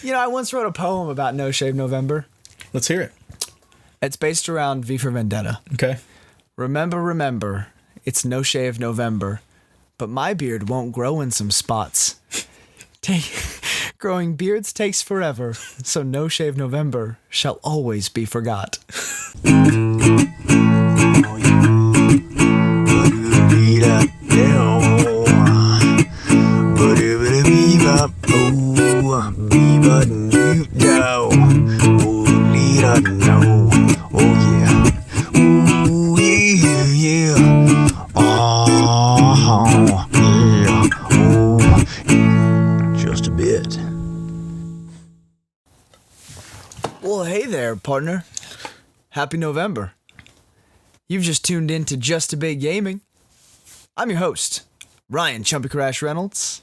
I once wrote a poem about No Shave November. Let's hear it. It's based around V for Vendetta. Okay. Remember, it's No Shave November, but my beard won't grow in some spots. Growing beards takes forever, so No Shave November shall always be forgot. Just a bit. Well, hey there, partner. Happy November. You've just tuned in to Just a Bit Gaming. I'm your host, Ryan Chumpy Crash Reynolds.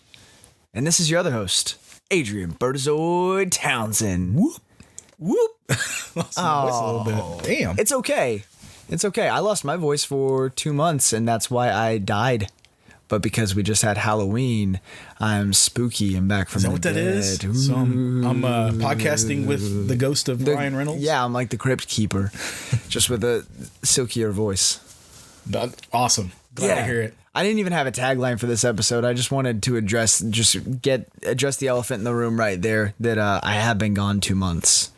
And this is your other host, Adrian Bertazoid Townsend. Whoop. Whoop. Lost my voice a little bit. Damn. It's okay. It's okay. I lost my voice for 2 months, and that's why I died. But because we just had Halloween, I'm spooky and back from the dead. Is that what that is? So I'm podcasting with the ghost of Ryan Reynolds? Yeah, I'm like the Crypt Keeper, just with a silkier voice. Awesome. Glad to hear it. I didn't even have a tagline for this episode. I just wanted to address the elephant in the room right there that I have been gone 2 months.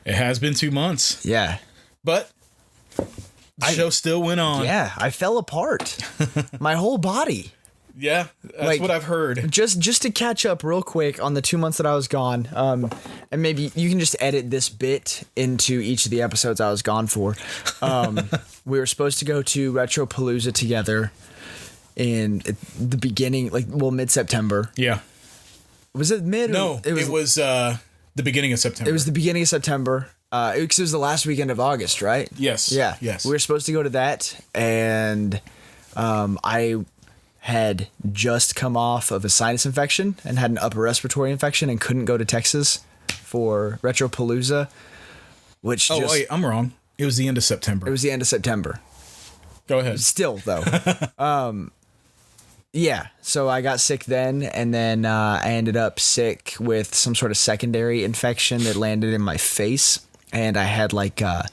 It has been 2 months. Yeah. But the show still went on. Yeah, I fell apart. My whole body. Yeah, that's what I've heard. Just to catch up real quick on the 2 months that I was gone, and maybe you can just edit this bit into each of the episodes I was gone for. We were supposed to go to Retropalooza together in the beginning, mid-September. Yeah. Was it mid? No, it was the beginning of September. It was the beginning of September. Because it was the last weekend of August, right? Yes. Yeah. Yes. We were supposed to go to that, and I had just come off of a sinus infection and had an upper respiratory infection and couldn't go to Texas for Retropalooza, which wait, I'm wrong. It was the end of September. It was the end of September. Go ahead. Still, though. Yeah, so I got sick then, and then I ended up sick with some sort of secondary infection that landed in my face. And I had like a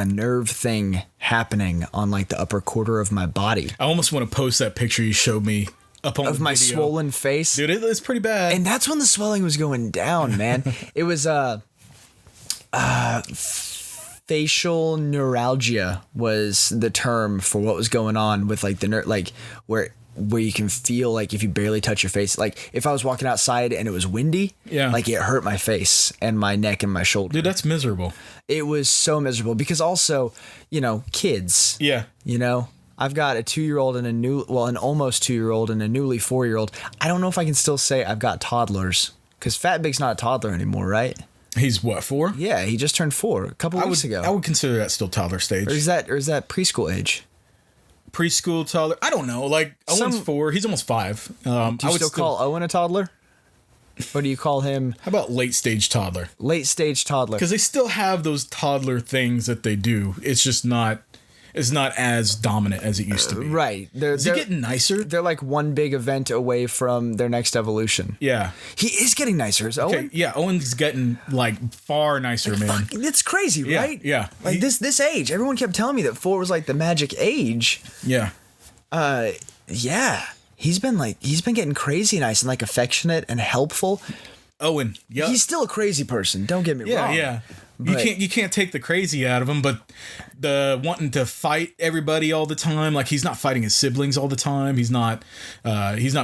nerve thing happening on like the upper quarter of my body. I almost want to post that picture you showed me up on of my video. swollen face. Dude, it's pretty bad. And that's when the swelling was going down, man. It was facial neuralgia was the term for what was going on with like the nerve, like where you can feel like if you barely touch your face, like if I was walking outside and it was windy, like it hurt my face and my neck and my shoulder. Dude, that's miserable. It was so miserable because also, kids. Yeah. I've got a 2-year-old and an almost 2-year-old and a newly 4-year-old. I don't know if I can still say I've got toddlers because Fat Big's not a toddler anymore, right? He's what, 4? Yeah, he just turned 4 a couple weeks ago. I would consider that still toddler stage. Or is that preschool age? Preschool, toddler. I don't know. Like Owen's 4. He's almost 5. Do you still call Owen a toddler? Or do you call him? How about late stage toddler? Late stage toddler. Because they still have those toddler things that they do. It's just not. It's not as dominant as it used to be. Right. Is he getting nicer? They're like one big event away from their next evolution. Yeah. He is getting nicer, is Owen? Okay, yeah, Owen's getting like far nicer, man. It's crazy, right? Yeah. Like this age. Everyone kept telling me that 4 was like the magic age. Yeah. Yeah. He's been getting crazy nice and like affectionate and helpful. Owen, yeah. He's still a crazy person, don't get me wrong. Yeah. You can't take the crazy out of him, but the wanting to fight everybody all the time, like he's not fighting his siblings all the time. He's not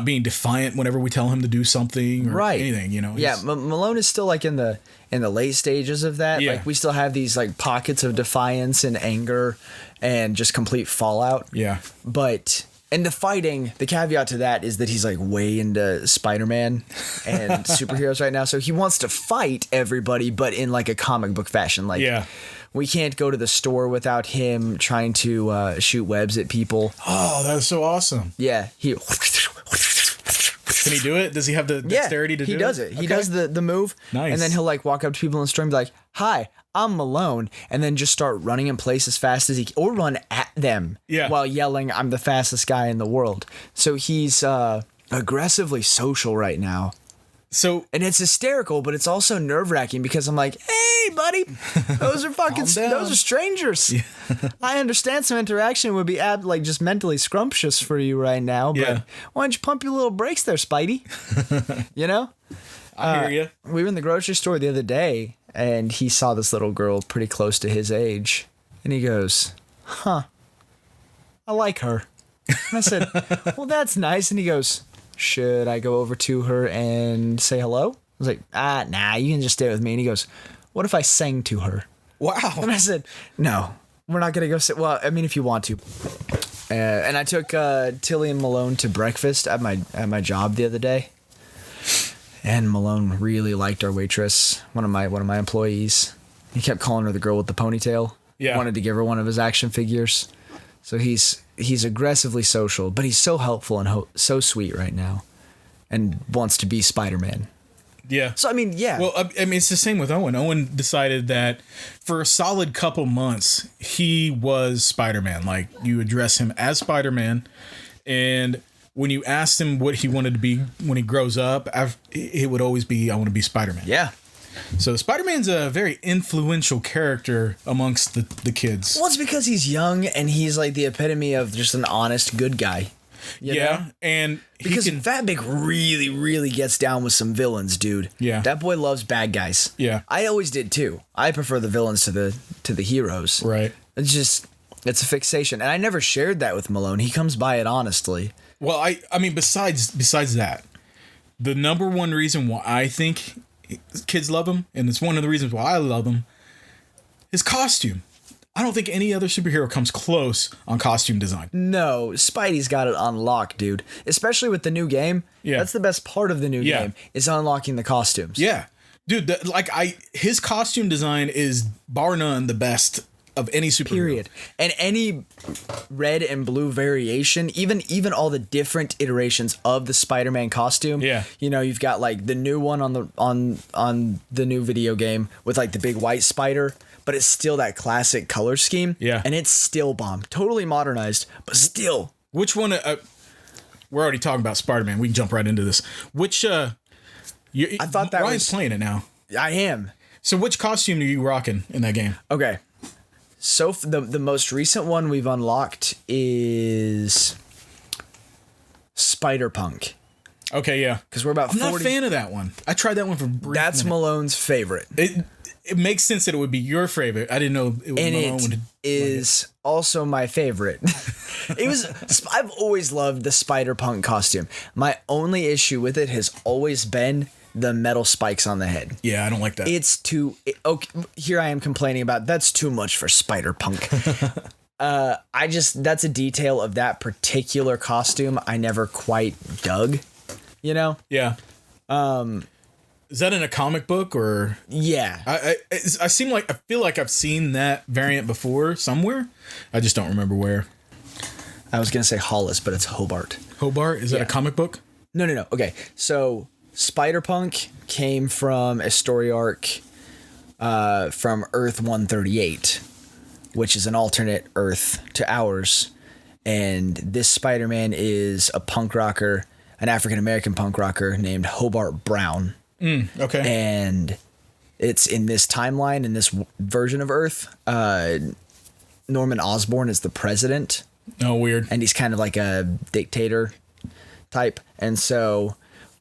being defiant whenever we tell him to do something or anything, Yeah, Malone is still like in the late stages of that. Yeah. Like we still have these like pockets of defiance and anger and just complete fallout. Yeah. But and the fighting, the caveat to that is that he's like way into Spider-Man and superheroes right now. So he wants to fight everybody, but in like a comic book fashion. Like, we can't go to the store without him trying to shoot webs at people. Oh, that's so awesome. Yeah. Can he do it? Does he have the dexterity to do it? He does it. He does the move. Nice. And then he'll like walk up to people in the store and be like, "Hi, I'm Malone," and then just start running in place as fast as he can, or run at them while yelling, "I'm the fastest guy in the world." So he's aggressively social right now. And it's hysterical, but it's also nerve-wracking because I'm like, hey, buddy, those are those are strangers. Yeah. I understand some interaction would be just mentally scrumptious for you right now, but why don't you pump your little brakes there, Spidey? You know? I hear you. We were in the grocery store the other day, and he saw this little girl pretty close to his age, and he goes, I like her. And I said, well, that's nice. And he goes, should I go over to her and say hello? I was like, nah, you can just stay with me. And he goes, what if I sang to her? Wow. And I said, no, we're not going to go sit. Well, I mean, if you want to. And I took Tilly and Malone to breakfast at my job the other day. And Malone really liked our waitress, one of my employees. He kept calling her the girl with the ponytail. Yeah. Wanted to give her one of his action figures. So he's aggressively social, but he's so helpful and so sweet right now, and wants to be Spider-Man. Yeah. So I mean, yeah. Well, I mean, it's the same with Owen. Owen decided that for a solid couple months he was Spider-Man. Like, you address him as Spider-Man, and when you asked him what he wanted to be when he grows up, it would always be, I want to be Spider-Man. Yeah. So Spider-Man's a very influential character amongst the kids. Well, it's because he's young and he's like the epitome of just an honest, good guy. You know? And because Fatbig really, really gets down with some villains, dude. Yeah. That boy loves bad guys. Yeah. I always did too. I prefer the villains to the heroes. Right. It's a fixation. And I never shared that with Malone. He comes by it honestly. Well, I mean, besides that, the number one reason why I think kids love him, and it's one of the reasons why I love him, his costume. I don't think any other superhero comes close on costume design. No, Spidey's got it on lock, dude. Especially with the new game. Yeah. That's the best part of the new game, is unlocking the costumes. Yeah. Dude, his costume design is bar none the best of any superhero. Period. And any red and blue variation, even all the different iterations of the Spider-Man costume. Yeah. You know, you've got like the new one on the new video game with like the big white spider, but it's still that classic color scheme. Yeah. And it's still bomb. Totally modernized, but still. Which one? We're already talking about Spider-Man. We can jump right into this. Which I thought that Ryan's playing it now. I am. So which costume are you rocking in that game? Okay. So the most recent one we've unlocked is Spider-Punk. Okay, yeah. Because we're about 40... I'm not a fan of that one. I tried that one for a brief That's minute. Malone's favorite. It makes sense that it would be your favorite. I didn't know it was Malone. And it is also my favorite. I've always loved the Spider-Punk costume. My only issue with it has always been the metal spikes on the head. Yeah, I don't like that. Okay, here I am complaining about that's too much for Spider-Punk. That's a detail of that particular costume I never quite dug, you know? Yeah. Is that in a comic book or? Yeah. I feel like I've seen that variant before somewhere. I just don't remember where. I was going to say Hollis, but it's Hobart. Hobart? Is that a comic book? No. Okay. So Spider-Punk came from a story arc from Earth 138, which is an alternate Earth to ours. And this Spider-Man is a punk rocker, an African-American punk rocker named Hobart Brown. Okay. And it's in this timeline, in this version of Earth, Norman Osborn is the president. Oh, weird. And he's kind of like a dictator type. And so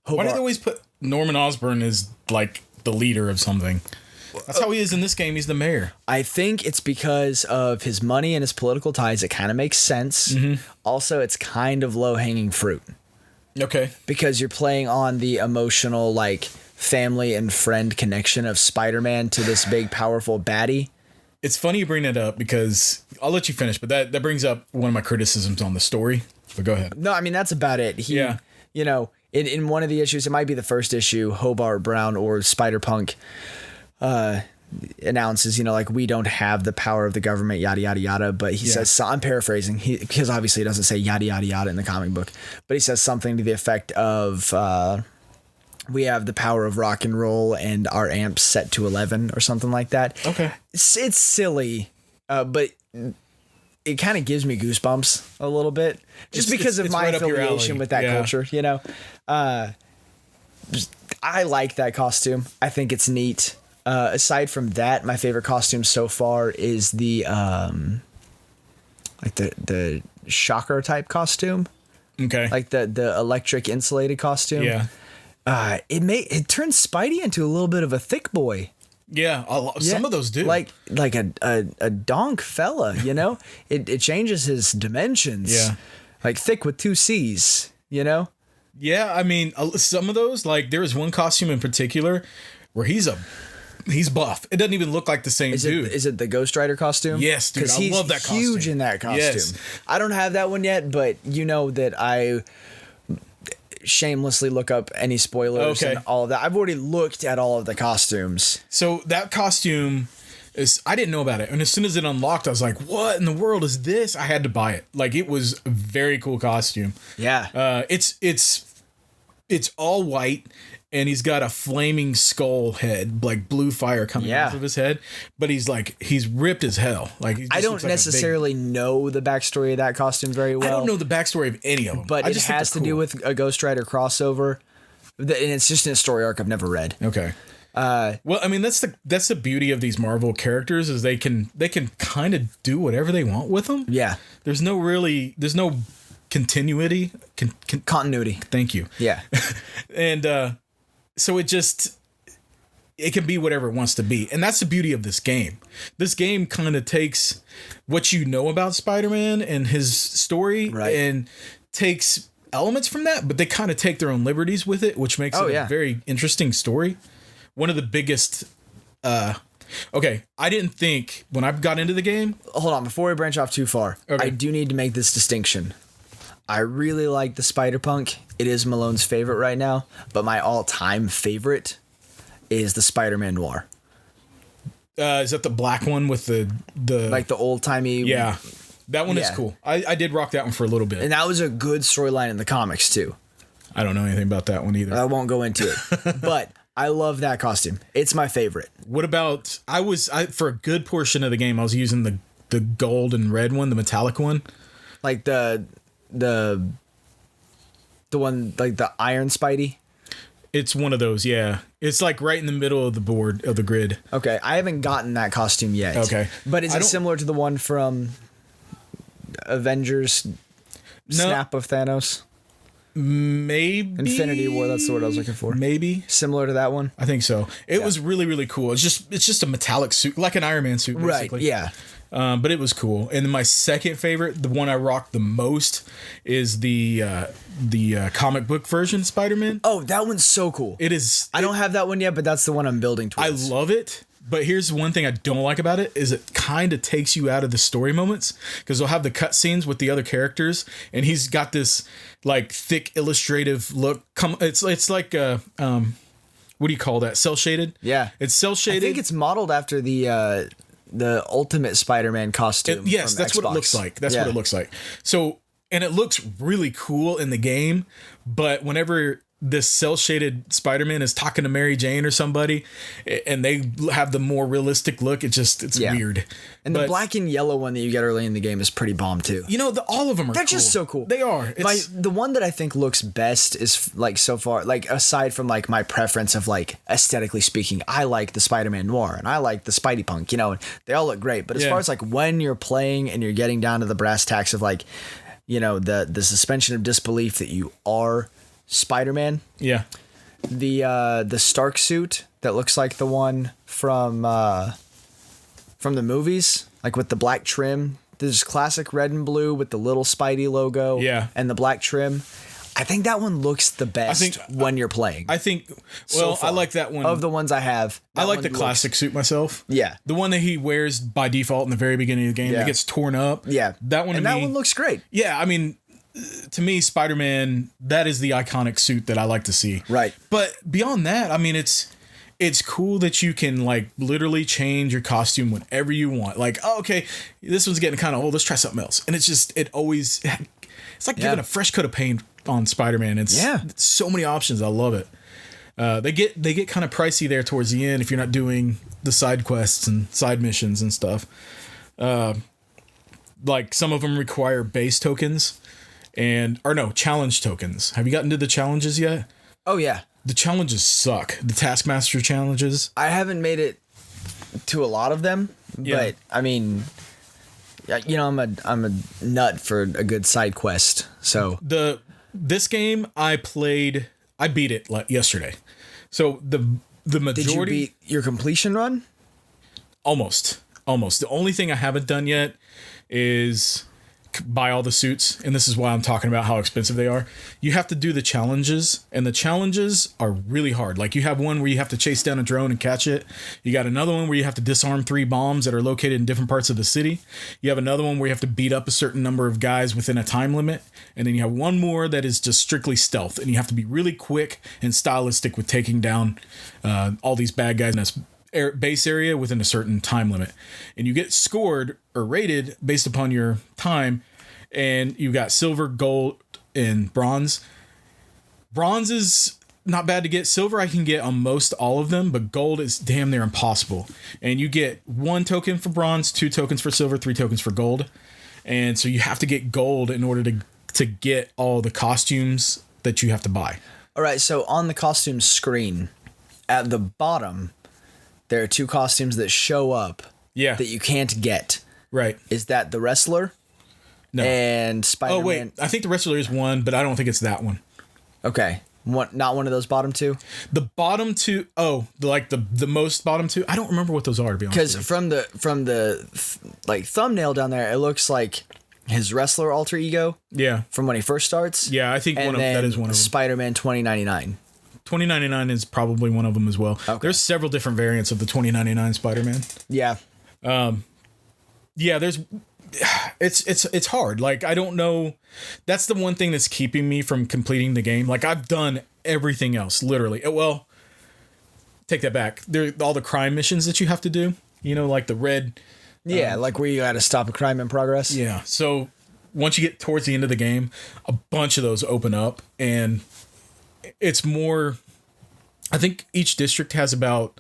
Why do they always put Norman Osborn as like the leader of something? That's how he is in this game. He's the mayor. I think it's because of his money and his political ties. It kind of makes sense. Mm-hmm. Also, it's kind of low-hanging fruit. Okay. Because you're playing on the emotional, like, family and friend connection of Spider-Man to this big, powerful baddie. It's funny you bring that up because I'll let you finish, but that brings up one of my criticisms on the story. But go ahead. No, I mean, that's about it. You know, in one of the issues, it might be the first issue, Hobart Brown or Spider-Punk announces, you know, like, we don't have the power of the government, yada, yada, yada. But he says, so I'm paraphrasing, because obviously it doesn't say yada, yada, yada in the comic book. But he says something to the effect of, we have the power of rock and roll and our amps set to 11 or something like that. Okay. It's silly, but it kind of gives me goosebumps a little bit just because of my affiliation with that culture, you know? I I like that costume. I think it's neat. Aside from that, my favorite costume so far is the like the shocker type costume. Okay. Like the electric insulated costume. Yeah. It turns Spidey into a little bit of a thick boy. Yeah, some of those do. Like a donk fella, you know? It changes his dimensions. Yeah. Like thick with 2 C's, you know? Yeah, I mean, some of those, like there was one costume in particular where he's buff. It doesn't even look like the same dude. Is it the Ghost Rider costume? Yes, dude. I love that costume. Huge in that costume. Yes. I don't have that one yet, but you know that I shamelessly look up any spoilers and all of that. I've already looked at all of the costumes. So that costume I didn't know about it. And as soon as it unlocked, I was like, what in the world is this? I had to buy it. Like, it was a very cool costume. Yeah. It's all white, and he's got a flaming skull head, like blue fire coming off of his head. But he's ripped as hell. Like, I don't necessarily know the backstory of that costume very well. I don't know the backstory of any of them. But it has to do with a Ghost Rider crossover. And it's just in a story arc I've never read. Okay. Well, I mean, that's the beauty of these Marvel characters is they can kind of do whatever they want with them. Yeah. There's no continuity. Continuity. Thank you. Yeah. And so it can be whatever it wants to be. And that's the beauty of this game. This game kind of takes what you know about Spider-Man and his story and takes elements from that, but they kind of take their own liberties with it, which makes it a very interesting story. One of the biggest okay, I didn't think when I got into the game. Hold on, before we branch off too far, I do need to make this distinction. I really like the Spider-Punk. It is Malone's favorite right now, but my all-time favorite is the Spider-Man Noir. Is that the black one with the like the old-timey? Yeah, that one is cool. I did rock that one for a little bit, and that was a good storyline in the comics too. I don't know anything about that one either. I won't go into it, but I love that costume. It's my favorite. What about for a good portion of the game I was using the gold and red one, the metallic one, like the one like the Iron Spidey. It's one of those, yeah. It's like right in the middle of the board of the grid. Okay, I haven't gotten that costume yet. Okay, but is it similar to the one from Avengers? Snap of Thanos. Maybe Infinity War. That's the word I was looking for. Maybe similar to that one. I think so. It was really, really cool. It's just a metallic suit, like an Iron Man suit, basically. Right. Yeah. But it was cool. And then my second favorite, the one I rocked the most, is the comic book version of Spider-Man. Oh, that one's so cool. It is. I don't have that one yet, but that's the one I'm building towards. I love it. But here's one thing I don't like about it is it kind of takes you out of the story moments because they'll have the cutscenes with the other characters and he's got this like thick illustrative look. It's like what do you call that? Cell shaded? Yeah, it's cell shaded. I think it's modeled after the Ultimate Spider-Man costume. Yes, that's Xbox. What it looks like. That's what it looks like. So, and it looks really cool in the game, but whenever this cell shaded Spider-Man is talking to Mary Jane or somebody and they have the more realistic look, it's weird. And the black and yellow one that you get early in the game is pretty bomb too. You know, all of them are They're just so cool. They are. The one that I think looks best is like so far, like aside from like my preference of like aesthetically speaking, I like the Spider-Man Noir and I like the Spidey Punk, you know, and they all look great. But as far as like when you're playing and you're getting down to the brass tacks of like, you know, the suspension of disbelief that you are Spider-Man. Yeah. The Stark suit that looks like the one from the movies, like with the black trim. There's classic red and blue with the little Spidey logo. Yeah. And the black trim. I think that one looks the best when you're playing. I think, well, I like that one. Of the ones I have. I like the classic suit myself. Yeah. The one that he wears by default in the very beginning of the game that gets torn up. Yeah. That one one looks great. Yeah, I mean, to me, Spider-Man, that is the iconic suit that I like to see. Right. But beyond that, I mean, it's cool that you can like literally change your costume whenever you want. Like, oh, okay, this one's getting kind of old. Let's try something else. And it's like giving a fresh coat of paint on Spider-Man. It's so many options. I love it. They get kind of pricey there towards the end if you're not doing the side quests and side missions and stuff. Like some of them require base tokens challenge tokens. Have you gotten to the challenges yet? Oh yeah. The challenges suck. The Taskmaster challenges. I haven't made it to a lot of them, but I mean, I'm a nut for a good side quest. So this game I beat it yesterday. So the majority. Did you beat your completion run? Almost. The only thing I haven't done yet is buy all the suits, and this is why I'm talking about how expensive they are. You have to do the challenges, and the challenges are really hard. Like, you have one where you have to chase down a drone and catch it. You got another one where you have to disarm 3 bombs that are located in different parts of the city. You have another one where you have to beat up a certain number of guys within a time limit. And then you have one more that is just strictly stealth, and you have to be really quick and stylistic with taking down all these bad guys in a base area within a certain time limit. And you get scored or rated based upon your time, and you've got silver, gold, and bronze. Bronze is not bad to get. Silver I can get on most all of them, but gold is damn near impossible. And you get 1 token for bronze, 2 tokens for silver, 3 tokens for gold. And so you have to get gold in order to get all the costumes that you have to buy. All right, so on the costume screen at the bottom, there are 2 costumes that show up that you can't get. Right. Is that the wrestler? No. And Spider-Man? Oh, wait. I think the wrestler is one, but I don't think it's that one. Okay. Not one of those bottom 2? The bottom 2... Oh, the most bottom 2? I don't remember what those are, to be honest. Because from the thumbnail down there, it looks like his wrestler alter ego. Yeah. From when he first starts. Yeah, I think that is one of them. Spider-Man 2099. 2099 is probably one of them as well. Okay. There's several different variants of the 2099 Spider-Man. Yeah. Yeah, there's... It's hard. Like, I don't know. That's the one thing that's keeping me from completing the game. Like, I've done everything else, literally. Well, take that back. There all the crime missions that you have to do. Like the red. Yeah, like where you got to stop a crime in progress. Yeah. So once you get towards the end of the game, a bunch of those open up, and it's more. I think each district has about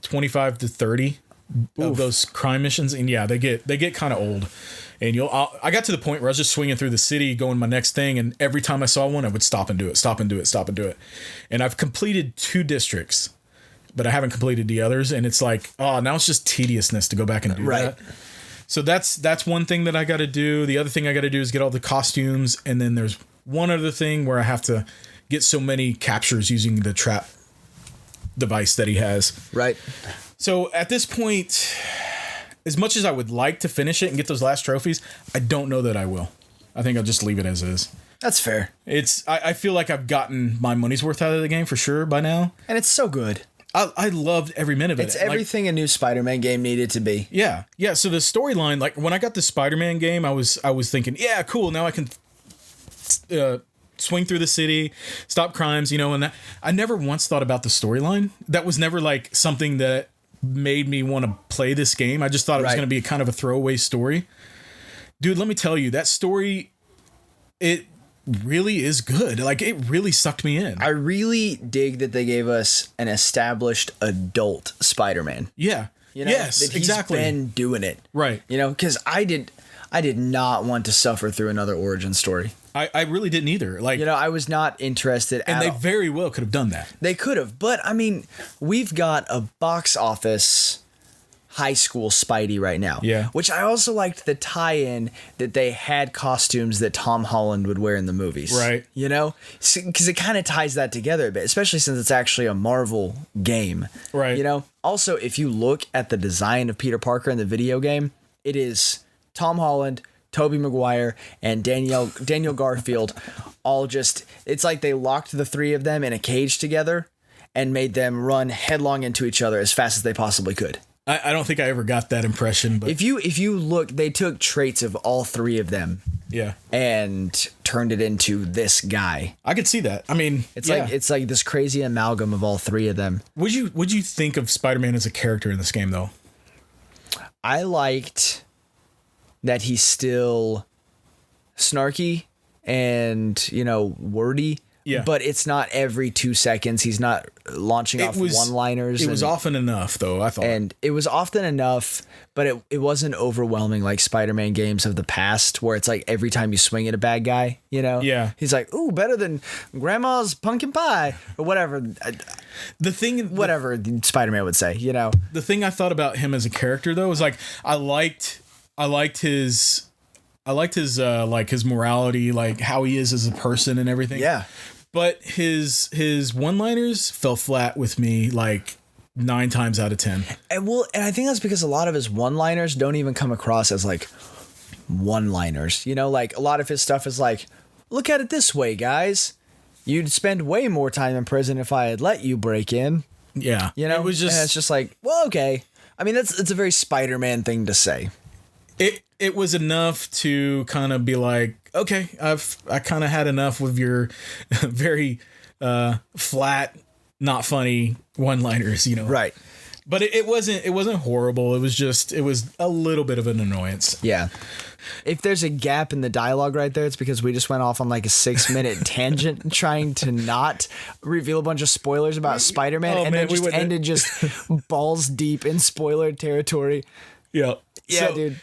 25 to 30 of those crime missions, and yeah, they get kind of old. And I got to the point where I was just swinging through the city going my next thing, and every time I saw one I would stop and do it. And I've completed 2 districts, but I haven't completed the others, and it's like, now it's just tediousness to go back and do that. So that's one thing that I got to do. The other thing I got to do is get all the costumes, and then there's one other thing where I have to get so many captures using the trap device that he has. Right. So at this point, as much as I would like to finish it and get those last trophies, I don't know that I will. I think I'll just leave it as is. That's fair. I feel like I've gotten my money's worth out of the game for sure by now. And it's so good. I loved every minute of it. It's everything a new Spider-Man game needed to be. Yeah. Yeah. So the storyline, like when I got the Spider-Man game, I was thinking, yeah, cool. Now I can swing through the city, stop crimes, and that, I never once thought about the storyline. That was never like something that made me want to play this game. I just thought it was going to be kind of a throwaway story. Dude, let me tell you, that story, it really is good. Like, it really sucked me in. I really dig that they gave us an established adult Spider-Man. Yeah. Yes, that he's exactly. been doing it. Right. Because I did not want to suffer through another origin story. I really didn't either. Like, I was not interested at all. And they very well could have done that. They could have. But, I mean, we've got a box office high school Spidey right now. Yeah. Which I also liked the tie-in that they had costumes that Tom Holland would wear in the movies. Right. Because it kind of ties that together a bit, especially since it's actually a Marvel game. Right. Also, if you look at the design of Peter Parker in the video game, it is Tom Holland, Tobey Maguire, and Daniel Garfield all just... It's like they locked the 3 of them in a cage together and made them run headlong into each other as fast as they possibly could. I don't think I ever got that impression, but... If you look, they took traits of all 3 of them. Yeah. And turned it into this guy. I could see that. I mean, it's like this crazy amalgam of all 3 of them. Would you think of Spider-Man as a character in this game, though? I liked that he's still snarky and, wordy, Yeah. But it's not every 2 seconds. He's not launching off one-liners. It was often enough, though, I thought. And it was often enough, but it wasn't overwhelming like Spider-Man games of the past, where it's like every time you swing at a bad guy, you know? Yeah. He's like, ooh, better than Grandma's pumpkin pie, or whatever. Whatever Spider-Man would say, you know? The thing I thought about him as a character, though, is like, I liked his like his morality, like how he is as a person and everything. Yeah. But his one-liners fell flat with me like 9 times out of 10. And I think that's because a lot of his one-liners don't even come across as like one-liners. You know, like a lot of his stuff is like, look at it this way, guys. You'd spend way more time in prison if I had let you break in. Yeah. You know, it was just, and it's just like, well, okay. I mean, it's a very Spider-Man thing to say. It was enough to kind of be like, okay, I kind of had enough with your very flat, not funny one-liners, you know. Right. But it wasn't horrible. It was a little bit of an annoyance. Yeah. If there's a gap in the dialogue right there, it's because we just went off on like a 6-minute tangent trying to not reveal a bunch of spoilers about Spider-Man, and then just ended just balls deep in spoiler territory. Yeah. Yeah, dude.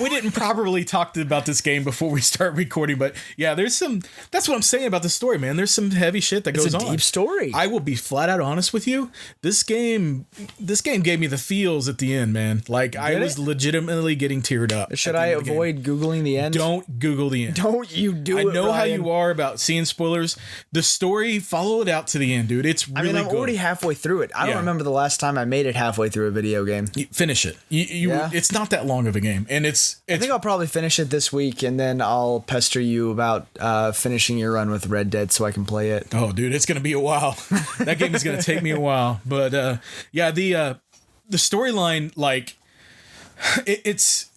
We didn't properly talk about this game before we start recording, but yeah, that's what I'm saying about the story, man. There's some heavy shit that goes on. It's a deep story. I will be flat out honest with you. This game gave me the feels at the end, man. Like I was legitimately getting teared up. Should I avoid Googling the end? Don't Google the end. Don't you do it, I know how Ryan. you are about seeing spoilers. The story, follow it out to the end, dude. It's really I'm good. already halfway through it. I don't remember the last time I made it halfway through a video game. Finish it. It's not that long of a game, and I think I'll probably finish it this week, and then I'll pester you about finishing your run with Red Dead so I can play it. Oh, dude, it's gonna be a while. That game is gonna take me a while, but yeah, the storyline, like, it's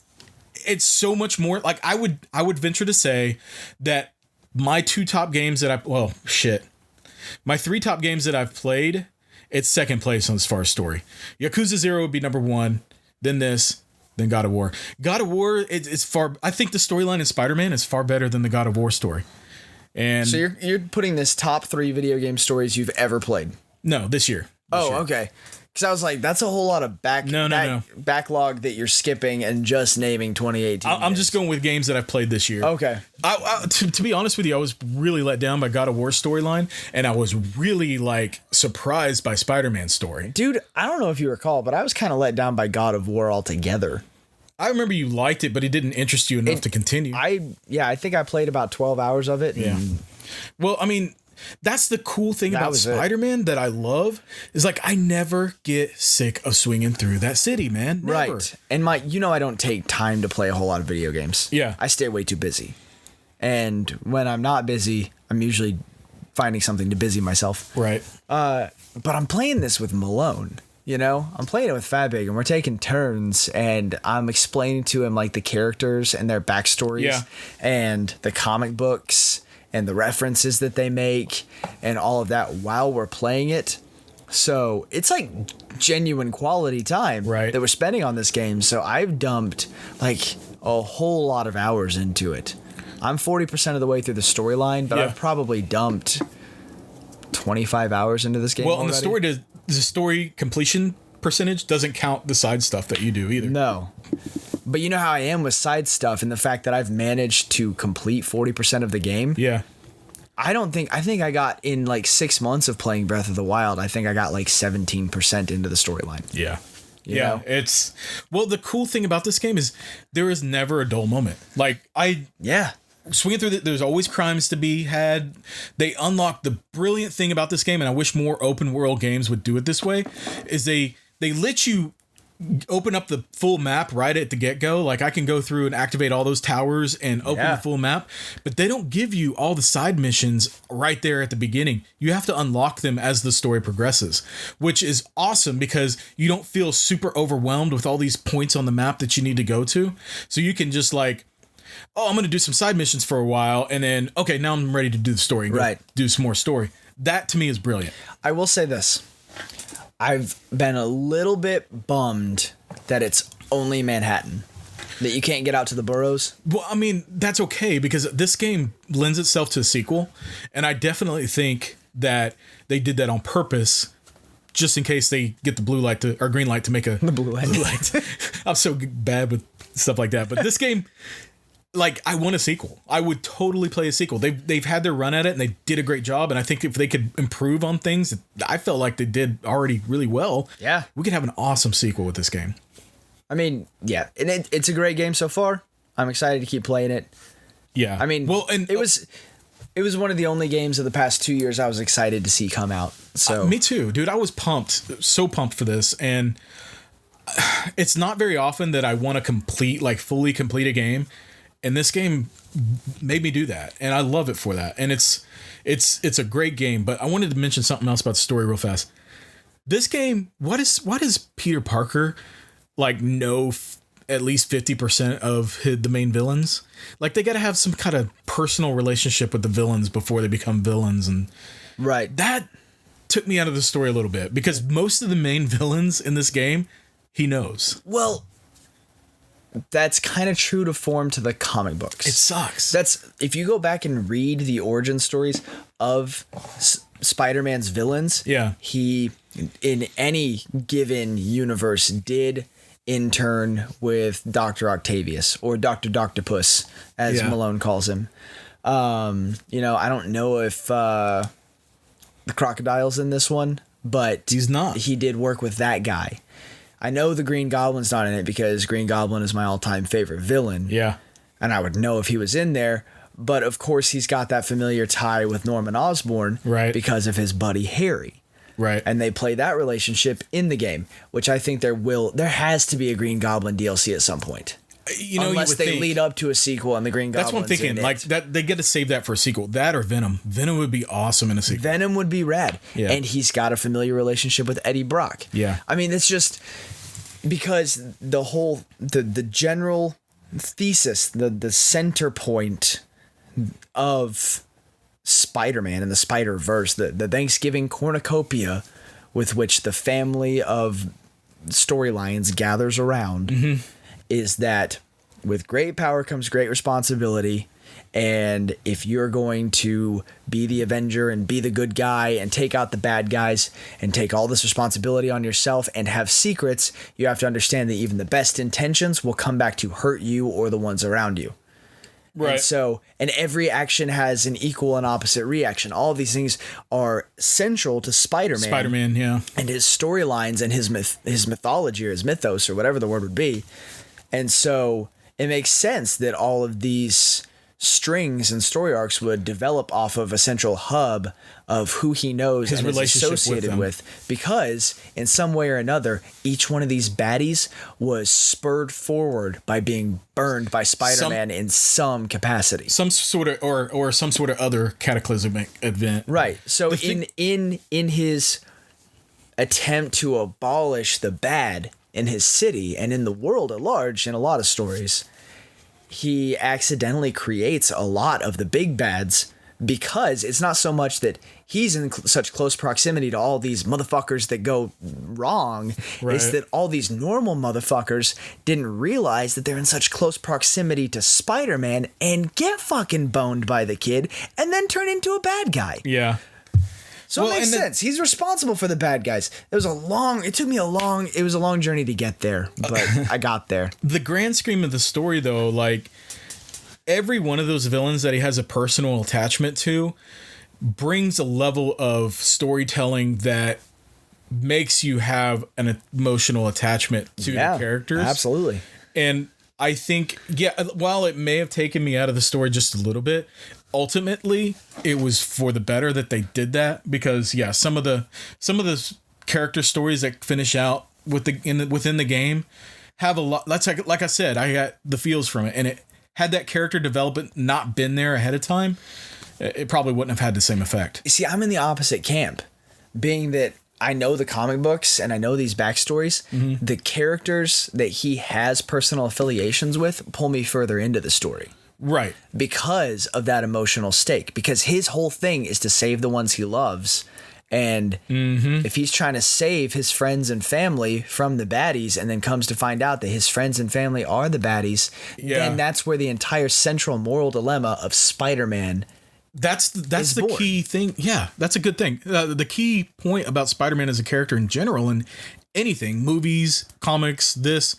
so much more. Like, I would venture to say that my 2 top games that my 3 top games that I've played, it's second place as far as story. Yakuza 0 would be number 1, then this. Than God of War. God of War, it's far. I think the storyline in Spider-Man is far better than the God of War story. And so you're putting this top 3 video game stories you've ever played? No, this year. Okay. Because I was like, that's a whole lot of backlog that you're skipping and just naming 2018. I'm just going with games that I've played this year. Okay. To be honest with you, I was really let down by God of War storyline, and I was really like surprised by Spider-Man's story. Dude, I don't know if you recall, but I was kind of let down by God of War altogether. I remember you liked it, but it didn't interest you enough to continue. I think I played about 12 hours of it. Yeah. Well, I mean, that's the cool thing about Spider-Man that I love is like I never get sick of swinging through that city, man. Never. Right. And I don't take time to play a whole lot of video games. Yeah. I stay way too busy. And when I'm not busy, I'm usually finding something to busy myself. Right. But I'm playing this with Malone. You know, I'm playing it with Fatbig, and we're taking turns, and I'm explaining to him like the characters and their backstories and the comic books and the references that they make and all of that while we're playing it. So it's like genuine quality time that we're spending on this game. So I've dumped like a whole lot of hours into it. I'm 40% of the way through the storyline, but I've probably dumped 25 hours into this game. Well, and the story completion percentage doesn't count the side stuff that you do either. No. But you know how I am with side stuff and the fact that I've managed to complete 40% of the game? Yeah. I think I got in like 6 months of playing Breath of the Wild, I think I got like 17% into the storyline. Yeah. You know? The cool thing about this game is there is never a dull moment. Like swinging through there's always crimes to be had. They unlock the brilliant thing about this game, and I wish more open world games would do it this way, is they let you open up the full map right at the get-go. Like I can go through and activate all those towers and open the full map, but they don't give you all the side missions right there at the beginning. You have to unlock them as the story progresses, which is awesome because you don't feel super overwhelmed with all these points on the map that you need to go to. So you can just like, oh, I'm going to do some side missions for a while, and then, okay, now I'm ready to do the story and do some more story. That, to me, is brilliant. I will say this. I've been a little bit bummed that it's only Manhattan. That you can't get out to the burrows? Well, I mean, that's okay because this game lends itself to a sequel. And I definitely think that they did that on purpose just in case they get the blue light to or green light to make a The blue light. I'm so bad with stuff like that. But this game, like, I want a sequel. I would totally play a sequel. They've had their run at it and they did a great job. And I think if they could improve on things, I felt like they did already really well. Yeah. We could have an awesome sequel with this game. I mean, yeah. And it's a great game so far. I'm excited to keep playing it. Yeah. I mean, well, and it was one of the only games of the past 2 years I was excited to see come out. So me too, dude. I was so pumped for this, and it's not very often that I want to fully complete a game, and this game made me do that, and I love it for that. And it's a great game. But I wanted to mention something else about the story real fast. This game, why does Peter Parker know at least 50% of the main villains? Like, they got to have some kind of personal relationship with the villains before they become villains, and right. that took me out of the story a little bit because most of the main villains in this game he knows. Well, that's kind of true to form to the comic books. It sucks. That's if you go back and read the origin stories of Spider-Man's villains. Yeah, he in any given universe did intern with Dr. Octavius or Dr. Doctopus, as Malone calls him. I don't know if the Crocodile's in this one, but he's not. He did work with that guy. I know the Green Goblin's not in it because Green Goblin is my all-time favorite villain. Yeah. And I would know if he was in there, but of course he's got that familiar tie with Norman Osborn, right, because of his buddy Harry. Right. And they play that relationship in the game, which I think there has to be a Green Goblin DLC at some point. Unless they lead up to a sequel and the Green Goblin. That's what I'm thinking. Like that, they get to save that for a sequel. That or Venom. Venom would be awesome in a sequel. Venom would be rad. Yeah. And he's got a familiar relationship with Eddie Brock. Yeah. I mean, it's just because the general thesis, the center point of Spider-Man and the Spider-Verse, the Thanksgiving cornucopia with which the family of storylines gathers around, is that with great power comes great responsibility. And if you're going to be the Avenger and be the good guy and take out the bad guys and take all this responsibility on yourself and have secrets, you have to understand that even the best intentions will come back to hurt you or the ones around you. Right. And every action has an equal and opposite reaction. All of these things are central to Spider-Man. Spider-Man, yeah. And his storylines and his mythology or his mythos or whatever the word would be. And so it makes sense that all of these strings and story arcs would develop off of a central hub of who he knows his and is associated with, because in some way or another, each one of these baddies was spurred forward by being burned by Spider-Man in some capacity. Some sort of or some sort of other cataclysmic event. Right. So in his attempt to abolish the bad in his city and in the world at large, in a lot of stories, he accidentally creates a lot of the big bads, because it's not so much that he's in such close proximity to all these motherfuckers that go wrong. Right. It's that all these normal motherfuckers didn't realize that they're in such close proximity to Spider-Man and get fucking boned by the kid and then turn into a bad guy. Yeah. So it makes sense. He's responsible for the bad guys. It was a long journey to get there, but I got there. The grand scheme of the story, though, like, every one of those villains that he has a personal attachment to brings a level of storytelling that makes you have an emotional attachment to the characters. Absolutely. And I think, while it may have taken me out of the story just a little bit, ultimately it was for the better that they did that, because some of the character stories that finish out within the game have a lot. That's like I said, I got the feels from it, and it had that character development not been there ahead of time, it probably wouldn't have had the same effect. You see, I'm in the opposite camp, being that I know the comic books and I know these backstories. Mm-hmm. The characters that he has personal affiliations with pull me further into the story. Right. Because of that emotional stake. Because his whole thing is to save the ones he loves And if he's trying to save his friends and family from the baddies and then comes to find out that his friends and family are the baddies, then that's where the entire central moral dilemma of Spider-Man That's the born. key thing. Yeah, that's a good thing. The key point about Spider-Man as a character in general and anything, movies, comics,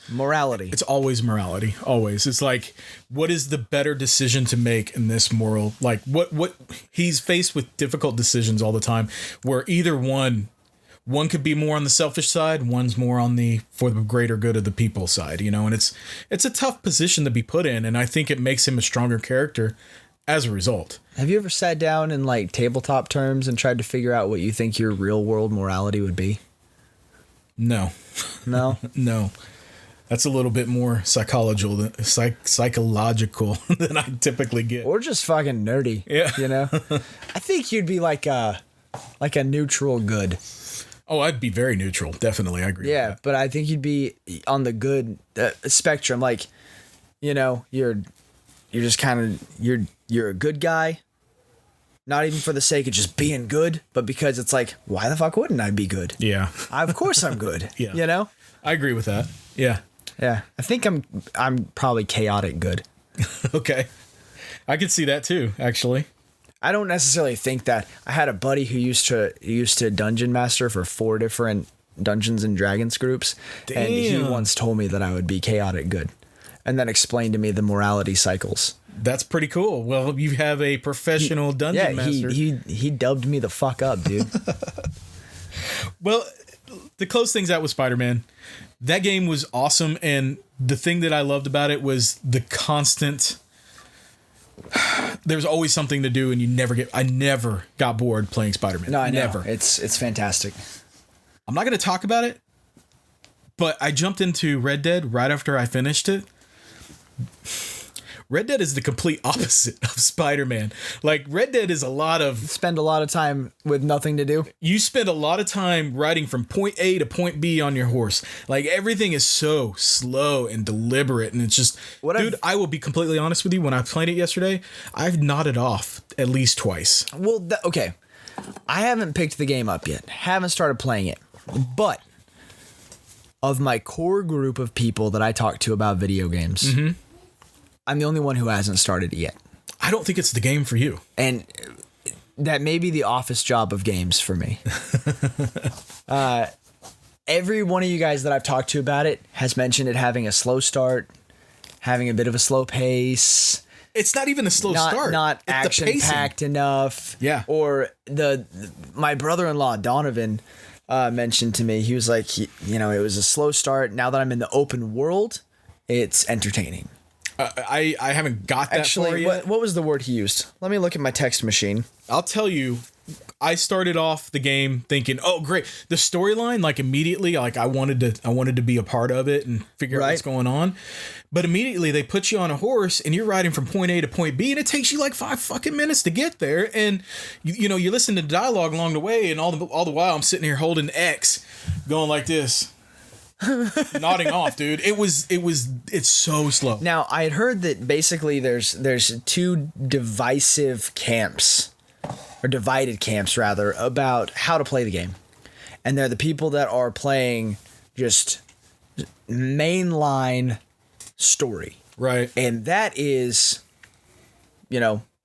morality. It's always morality. Always. It's like, what is the better decision to make in this moral? Like what he's faced with difficult decisions all the time where either one could be more on the selfish side, one's more on the for the greater good of the people side, and it's a tough position to be put in. And I think it makes him a stronger character as a result. Have you ever sat down in like tabletop terms and tried to figure out what you think your real world morality would be? No. No? No. That's a little bit more psychological than I typically get. Or just fucking nerdy. Yeah. I think you'd be like a neutral good. Oh, I'd be very neutral. Definitely. I agree. Yeah, with that. but I think you'd be on the good spectrum. Like, you're just kind of, you're a good guy. Not even for the sake of just being good, but because it's like, why the fuck wouldn't I be good? Yeah. Of course I'm good. Yeah. I agree with that. Yeah. Yeah. I think I'm probably chaotic good. Okay. I could see that too, actually. I don't necessarily think that. I had a buddy who used to dungeon master for 4 different Dungeons and Dragons groups. Damn. And he once told me that I would be chaotic good. And then explained to me the morality cycles. That's pretty cool. Well, you have a professional dungeon master. He dubbed me the fuck up, dude. Well, to close things out with Spider-Man, that game was awesome, and the thing that I loved about it was the constant. There's always something to do, and I never got bored playing Spider-Man. No, I know. Never. It's fantastic. I'm not going to talk about it, but I jumped into Red Dead right after I finished it. Red Dead is the complete opposite of Spider-Man. Like, Red Dead is Spend a lot of time with nothing to do. you spend a lot of time riding from point A to point B on your horse. Like, everything is so slow and deliberate, and it's just, I will be completely honest with you. When I played it yesterday, I've nodded off at least twice. Well, okay. I haven't picked the game up yet. Haven't started playing it. But of my core group of people that I talk to about video games, I'm the only one who hasn't started it yet. I don't think it's the game for you. And that may be the office job of games for me. Every one of you guys that I've talked to about it has mentioned it having a slow start, having a bit of a slow pace. It's not even a slow start. Not action packed enough. Yeah. Or my brother-in-law Donovan mentioned to me, he was like, it was a slow start. Now that I'm in the open world, it's entertaining. I haven't got that far yet. What was the word he used? Let me look at my text machine. I'll tell you, I started off the game thinking, oh, great. The storyline, like immediately, like I wanted to be a part of it and figure out what's going on. But immediately they put you on a horse and you're riding from point A to point B and it takes you like 5 fucking minutes to get there. And you listen to dialogue along the way and all the while I'm sitting here holding X going like this. Nodding off, dude. It's so slow. Now, I had heard that basically there's 2 divisive camps, or divided camps rather, about how to play the game. And they're the people that are playing just mainline story. Right. And that is,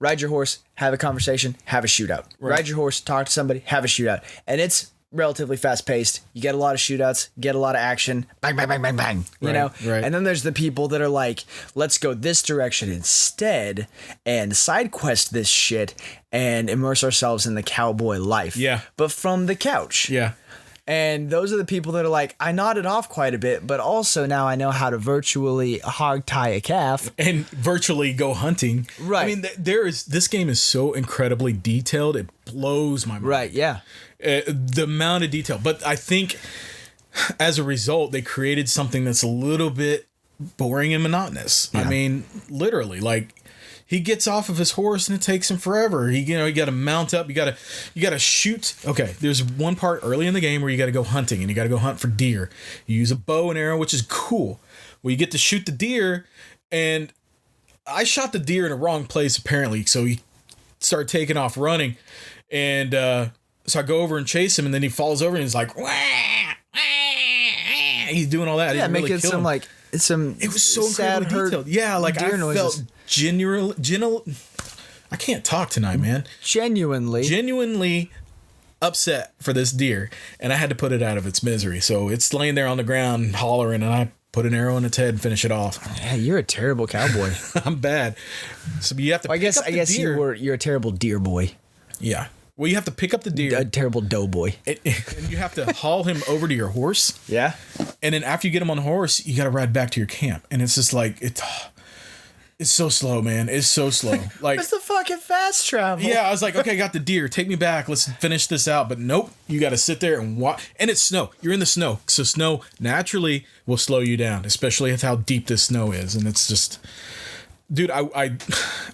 ride your horse, have a conversation, have a shootout. Right. Ride your horse, talk to somebody, have a shootout. And it's relatively fast paced. You get a lot of shootouts, get a lot of action, bang, bang, bang, bang, bang, Right. And then there's the people that are like, let's go this direction instead and side quest this shit and immerse ourselves in the cowboy life. Yeah. But from the couch. Yeah. And those are the people that are like, I nodded off quite a bit, but also now I know how to virtually hog tie a calf. And virtually go hunting. Right. I mean, this game is so incredibly detailed. It blows my mind. Right, yeah. The amount of detail. But I think as a result, they created something that's a little bit boring and monotonous. Yeah. I mean, literally, like, he gets off of his horse and it takes him forever. You got to mount up. You got to shoot. Okay, there's one part early in the game where you got to go hunting and you got to go hunt for deer. You use a bow and arrow, which is cool. Well, you get to shoot the deer, and I shot the deer in the wrong place apparently. So he started taking off running, and So I go over and chase him, and then he falls over and he's like, wah, wah. He's doing all that. Yeah, Really making some like some. It was so sad, incredibly detailed. Yeah, like I noises. felt genuinely. I can't talk tonight, man. Genuinely upset for this deer, and I had to put it out of its misery. So it's laying there on the ground hollering, and I put an arrow in its head and finish it off. Yeah, you're a terrible cowboy. I'm bad. So you have to. I guess you're a terrible deer boy. Yeah. Well, you have to pick up the deer. A terrible doe boy. And you have to haul him over to your horse. Yeah. And then after you get him on the horse, you got to ride back to your camp. And it's just like it's so slow, man. It's so slow. Like it's the fucking fast travel. Yeah, I was like, okay, I got the deer. Take me back. Let's finish this out. But nope, you got to sit there and watch. And it's snow. You're in the snow, so snow naturally will slow you down, especially with how deep this snow is. And it's just, dude, I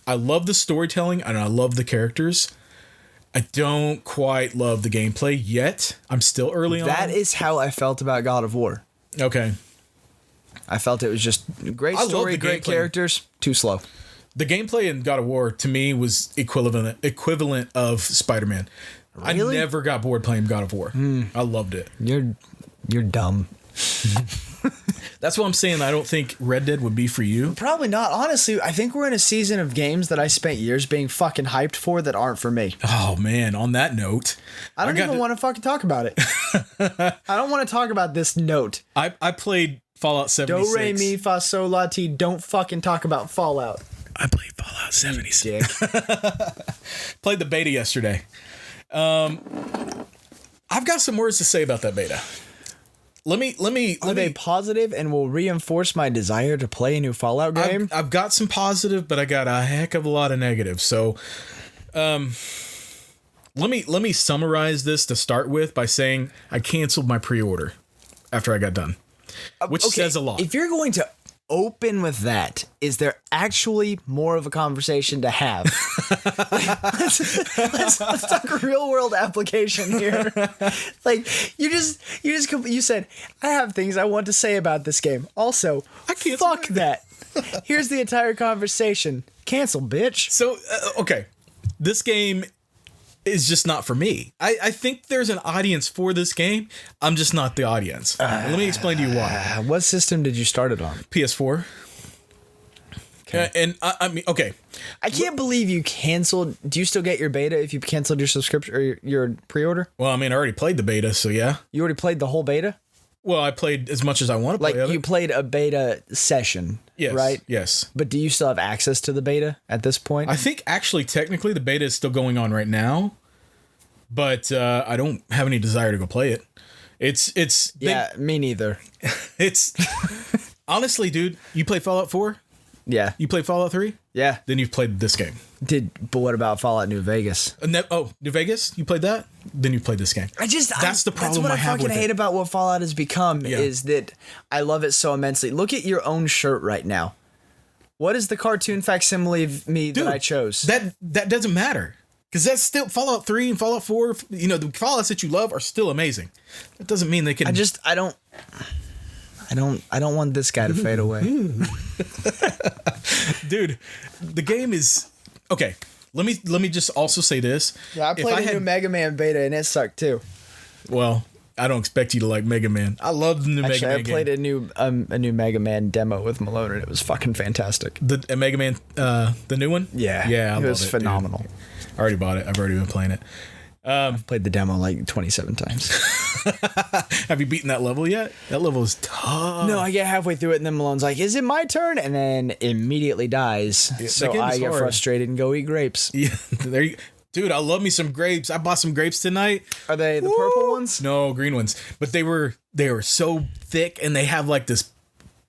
love the storytelling and I love the characters. I don't quite love the gameplay yet. I'm still early on. That is how I felt about God of War. Okay. I felt it was just great story, great characters, too slow. The gameplay in God of War to me was equivalent of Spider-Man. Really? I never got bored playing God of War. I loved it. You're dumb. That's what I'm saying. I don't think Red Dead would be for you. Probably not. Honestly, I think we're in a season of games that I spent years being fucking hyped for that aren't for me. Oh man, on that note, I don't even want to fucking talk about it. I don't want to talk about this note. I played Fallout 76. Do, re, mi, fa, sol, la, ti. Don't fucking talk about Fallout. I played Fallout 76. Played the beta yesterday. I've got some words to say about that beta. Let me. Are they positive and will reinforce my desire to play a new Fallout game? I've got some positive, but I got a heck of a lot of negative. So, let me summarize this to start with by saying I canceled my pre-order after I got done, which says a lot. If you're going to open with that, is there actually more of a conversation to have? let's talk real world application here. Like you said, I have things I want to say about this game. Also, fuck that. Here's the entire conversation. Cancel, bitch. So, okay. This game is just not for me. I think there's an audience for this game. I'm just not the audience. Let me explain to you why. What system did you start it on? PS4. Okay. And I mean, okay. I can't believe you canceled. Do you still get your beta if you canceled your subscription or your pre-order? Well, I mean, I already played the beta, so yeah. You already played the whole beta? Well, I played as much as I want to play. Like you played a beta session, yes, right? Yes. But do you still have access to the beta at this point? I think actually, technically, the beta is still going on right now, but I don't have any desire to go play it. Me neither. It's honestly, dude. You play Fallout 4? Yeah. You play Fallout 3? Yeah. Then you've played this game. But what about Fallout New Vegas? New Vegas? You played that? Then you played this game. That's the problem. That's what I have fucking with hate about what Fallout has become is that I love it so immensely. Look at your own shirt right now. What is the cartoon facsimile of me that I chose? That doesn't matter. Because that's still Fallout 3 and Fallout 4. You know, the Fallouts that you love are still amazing. That doesn't mean they can. I don't want this guy to fade away. Dude, the game is okay. Let me just also say this. Yeah, I played a new Mega Man beta and it sucked too. Well, I don't expect you to like Mega Man. I love the new Mega Man. I played a new Mega Man demo with Malone and it was fucking fantastic. The Mega Man, the new one. Yeah, it was phenomenal. Dude. I already bought it. I've already been playing it. I've played the demo like 27 times. Have you beaten that level yet? That level is tough. No, I get halfway through it and then Malone's like, "Is it my turn?" And then immediately dies. So I get frustrated and go eat grapes. Yeah, there you. Dude, I love me some grapes. I bought some grapes tonight. Are they the purple ones? No, green ones. But they were so thick and they have like this.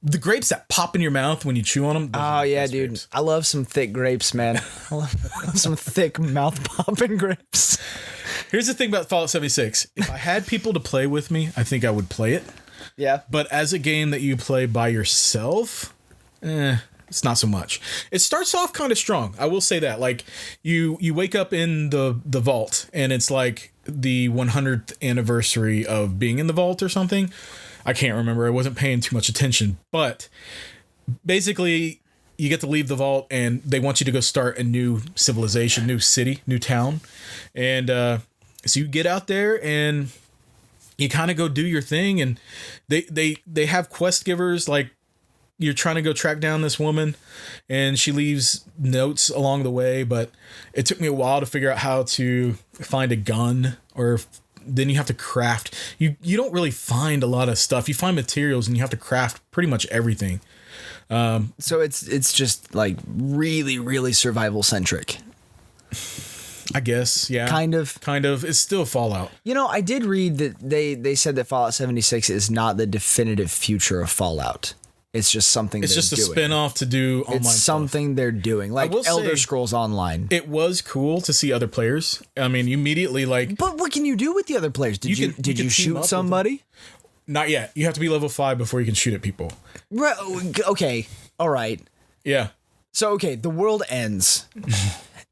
The grapes that pop in your mouth when you chew on them. Oh, yeah, dude. Grapes. I love some thick grapes, man. I love some thick mouth popping grapes. Here's the thing about Fallout 76. If I had people to play with me, I think I would play it. Yeah. But as a game that you play by yourself, it's not so much. It starts off kind of strong. I will say that. Like, you wake up in the vault, and it's like the 100th anniversary of being in the vault or something. I can't remember. I wasn't paying too much attention. But basically, you get to leave the vault, and they want you to go start a new civilization, new city, new town. And So you get out there and you kind of go do your thing, and they have quest givers. Like, you're trying to go track down this woman, and she leaves notes along the way, but it took me a while to figure out how to find a gun, or then you have to craft. You don't really find a lot of stuff. You find materials and you have to craft pretty much everything. So it's just like really, really survival centric. I guess, yeah. Kind of. It's still Fallout. You know, I did read that they said that Fallout 76 is not the definitive future of Fallout. It's just something It's they're just a doing. spin-off to do online It's something they're doing, like will Elder say- Scrolls Online. It was cool to see other players. I mean, you immediately, like... But what can you do with the other players? Did you can shoot team up with them. somebody? Not yet. You have to be level 5 before you can shoot at people. Right, okay, all right. Yeah. So, okay, the world ends,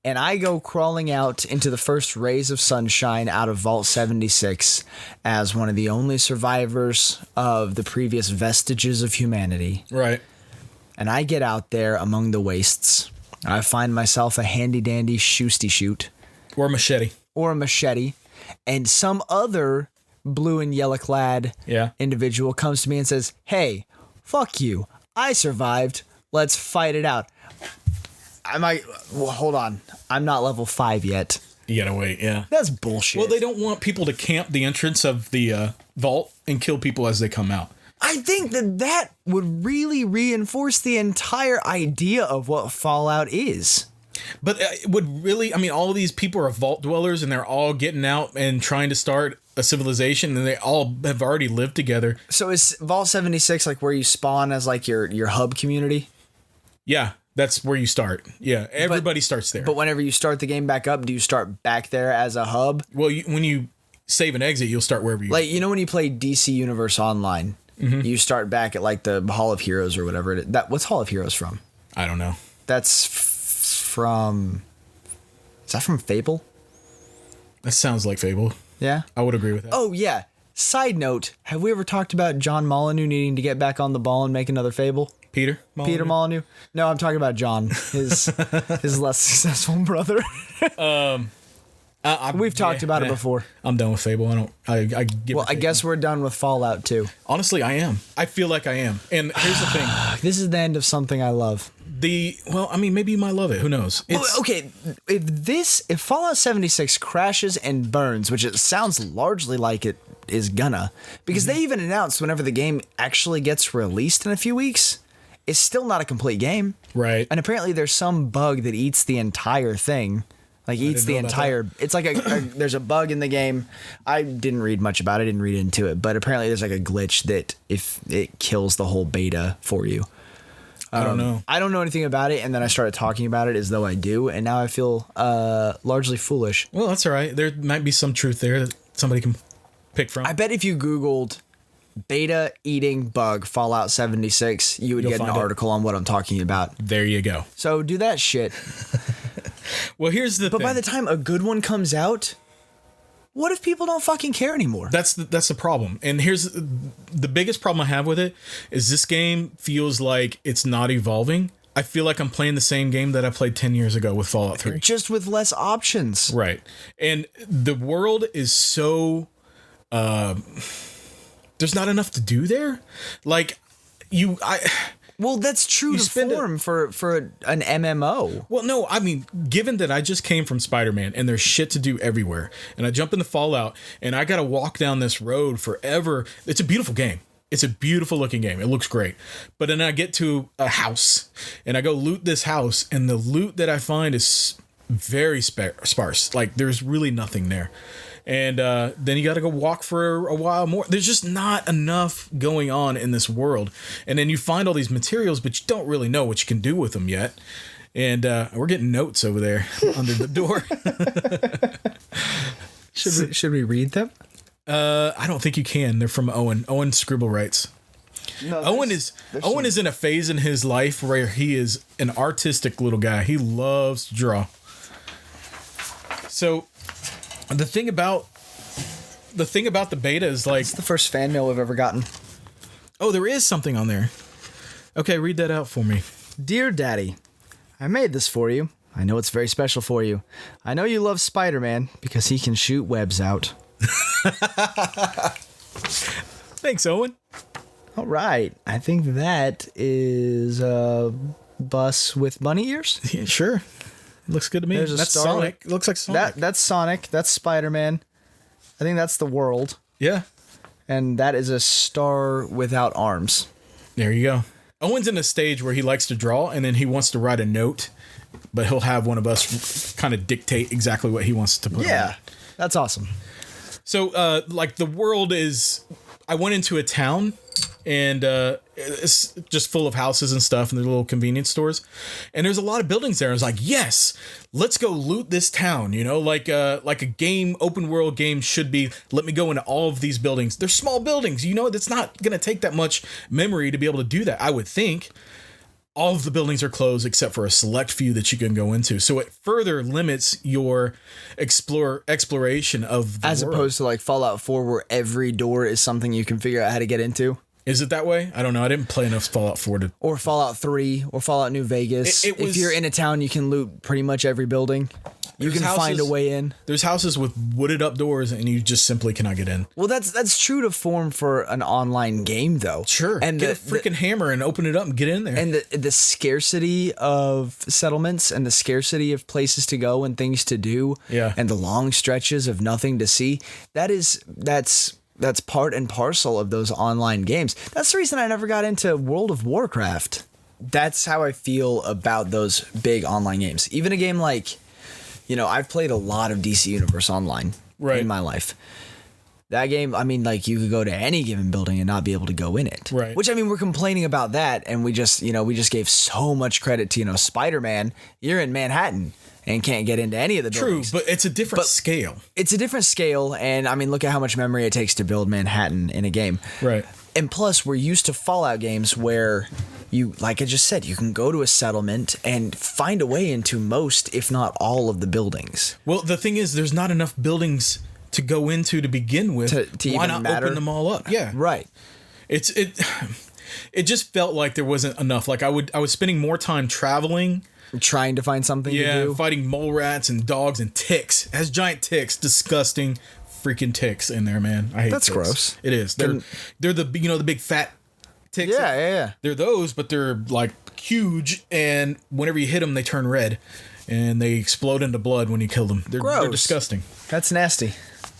and I go crawling out into the first rays of sunshine out of Vault 76 as one of the only survivors of the previous vestiges of humanity. Right. And I get out there among the wastes. I find myself a handy-dandy shoosty shoot. Or a machete. Or a machete. And some other blue and yellow-clad Yeah. individual comes to me and says, hey, fuck you. I survived. Let's fight it out. Well, hold on. I'm not level 5 yet. You gotta wait, yeah. That's bullshit. Well, they don't want people to camp the entrance of the vault and kill people as they come out. I think that would really reinforce the entire idea of what Fallout is. But it would really, I mean, all of these people are vault dwellers, and they're all getting out and trying to start a civilization, and they all have already lived together. So is Vault 76 like where you spawn as like your hub community? Yeah, that's where you start. Yeah, everybody starts there. But whenever you start the game back up, do you start back there as a hub? Well, when you save and exit, you'll start wherever you... Like, you know when you play DC Universe Online, you start back at like the Hall of Heroes or whatever it is. What's Hall of Heroes from? I don't know. That's from... Is that from Fable? That sounds like Fable. Yeah? I would agree with that. Oh, yeah. Side note, have we ever talked about John Molyneux needing to get back on the ball and make another Fable? Peter Molyneux? Peter Molyneux? No, I'm talking about John, his less successful brother. We've talked about it before. I'm done with Fable. I give Well, I guess we're done with Fallout too. Honestly, I am. I feel like I am. And here's the thing. This is the end of something I love. Well, I mean, maybe you might love it. Who knows? Well, okay, if Fallout 76 crashes and burns, which it sounds largely like it is gonna, because they even announced whenever the game actually gets released in a few weeks, it's still not a complete game. Right. And apparently there's some bug that eats the entire thing. Like, eats the entire... It's like there's a bug in the game. I didn't read much about it. I didn't read into it. But apparently there's like a glitch that if it kills the whole beta for you. I don't know. I don't know anything about it. And then I started talking about it as though I do. And now I feel largely foolish. Well, that's all right. There might be some truth there that somebody can pick from. I bet if you Googled beta eating bug Fallout 76, you would You'll get an find it. article on what I'm talking about. There you go. So do that shit. Well, here's the thing. But by the time a good one comes out, what if people don't fucking care anymore? That's the problem. And here's the biggest problem I have with it is this game feels like it's not evolving. I feel like I'm playing the same game that I played 10 years ago with Fallout 3. Just with less options. Right. And the world is so there's not enough to do there. Like Well, that's true to spend form for an MMO. Well, no, I mean, given that I just came from Spider-Man and there's shit to do everywhere, and I jump into Fallout and I gotta walk down this road forever. It's a beautiful game. It's a beautiful looking game. It looks great. But then I get to a house and I go loot this house, and the loot that I find is very sparse. Like, there's really nothing there. And then you got to go walk for a while more. There's just not enough going on in this world. And then you find all these materials, but you don't really know what you can do with them yet. And we're getting notes over there under the door. Should we read them? I don't think you can. They're from Owen. Owen scribble writes. No, Owen is in a phase in his life where he is an artistic little guy. He loves to draw. So the thing about the beta is like, It's the first fan mail we've ever gotten. oh, there is something on there. Okay, read that out for me. Dear Daddy, I made this for you. I know it's very special for you. I know you love Spider-Man because he can shoot webs out. Thanks, Owen. All right. I think that is a bus with bunny ears. Yeah, sure. Looks good to me. There's a That's star. Sonic. It looks like Sonic. That's Sonic. That's Spider-Man. I think that's the world. Yeah. And that is a star without arms. There you go. Owen's in a stage where he likes to draw and then he wants to write a note, but he'll have one of us kind of dictate exactly what he wants to put on it. That's awesome. So, like, the world is... I went into a town, and it's just full of houses and stuff, and there's little convenience stores. And there's a lot of buildings there. I was like, yes, let's go loot this town, you know? Like a game, open world game should be, let me go into all of these buildings. They're small buildings, you know? That's not going to take that much memory to be able to do that, I would think. All of the buildings are closed except for a select few that you can go into. So it further limits your exploration of the As world. opposed to like Fallout 4 where every door is something you can figure out how to get into. Is it that way? I don't know. I didn't play enough Fallout 4 to... Or Fallout 3 or Fallout New Vegas. It was- if you're in a town, you can loot pretty much every building. You There's can find a houses- way in. There's houses with wooded up doors and you just simply cannot get in. Well, that's true to form for an online game, though. Sure. And Get a freaking hammer and open it up and get in there. and the scarcity of settlements and the scarcity of places to go and things to do. Yeah. And the long stretches of nothing to see. That's part and parcel of those online games. That's the reason I never got into World of Warcraft. That's how I feel about those big online games. Even a game like, you know, I've played a lot of DC Universe Online in my life. That game, I mean, like, you could go to any given building and not be able to go in it. Right. Which, I mean, we're complaining about that, and we just gave so much credit to, you know, Spider-Man. You're in Manhattan and can't get into any of the True, buildings. but it's a different scale. It's a different scale, and, I mean, look at how much memory it takes to build Manhattan in a game. Right. And plus, we're used to Fallout games where you, like I just said, you can go to a settlement and find a way into most, if not all, of the buildings. Well, the thing is, there's not enough buildings to go into to begin with. To Why even not matter? open them all up? Yeah. Right. It just felt like there wasn't enough. Like I was spending more time traveling. Trying to find something to do. Fighting mole rats and dogs and ticks. It has giant ticks, disgusting freaking ticks in there, man. I hate That's ticks. gross. It is. They're the the big fat ticks. Yeah. They're those, but they're like huge, and whenever you hit them, they turn red, and they explode into blood when you kill them. They're Gross. disgusting. That's nasty.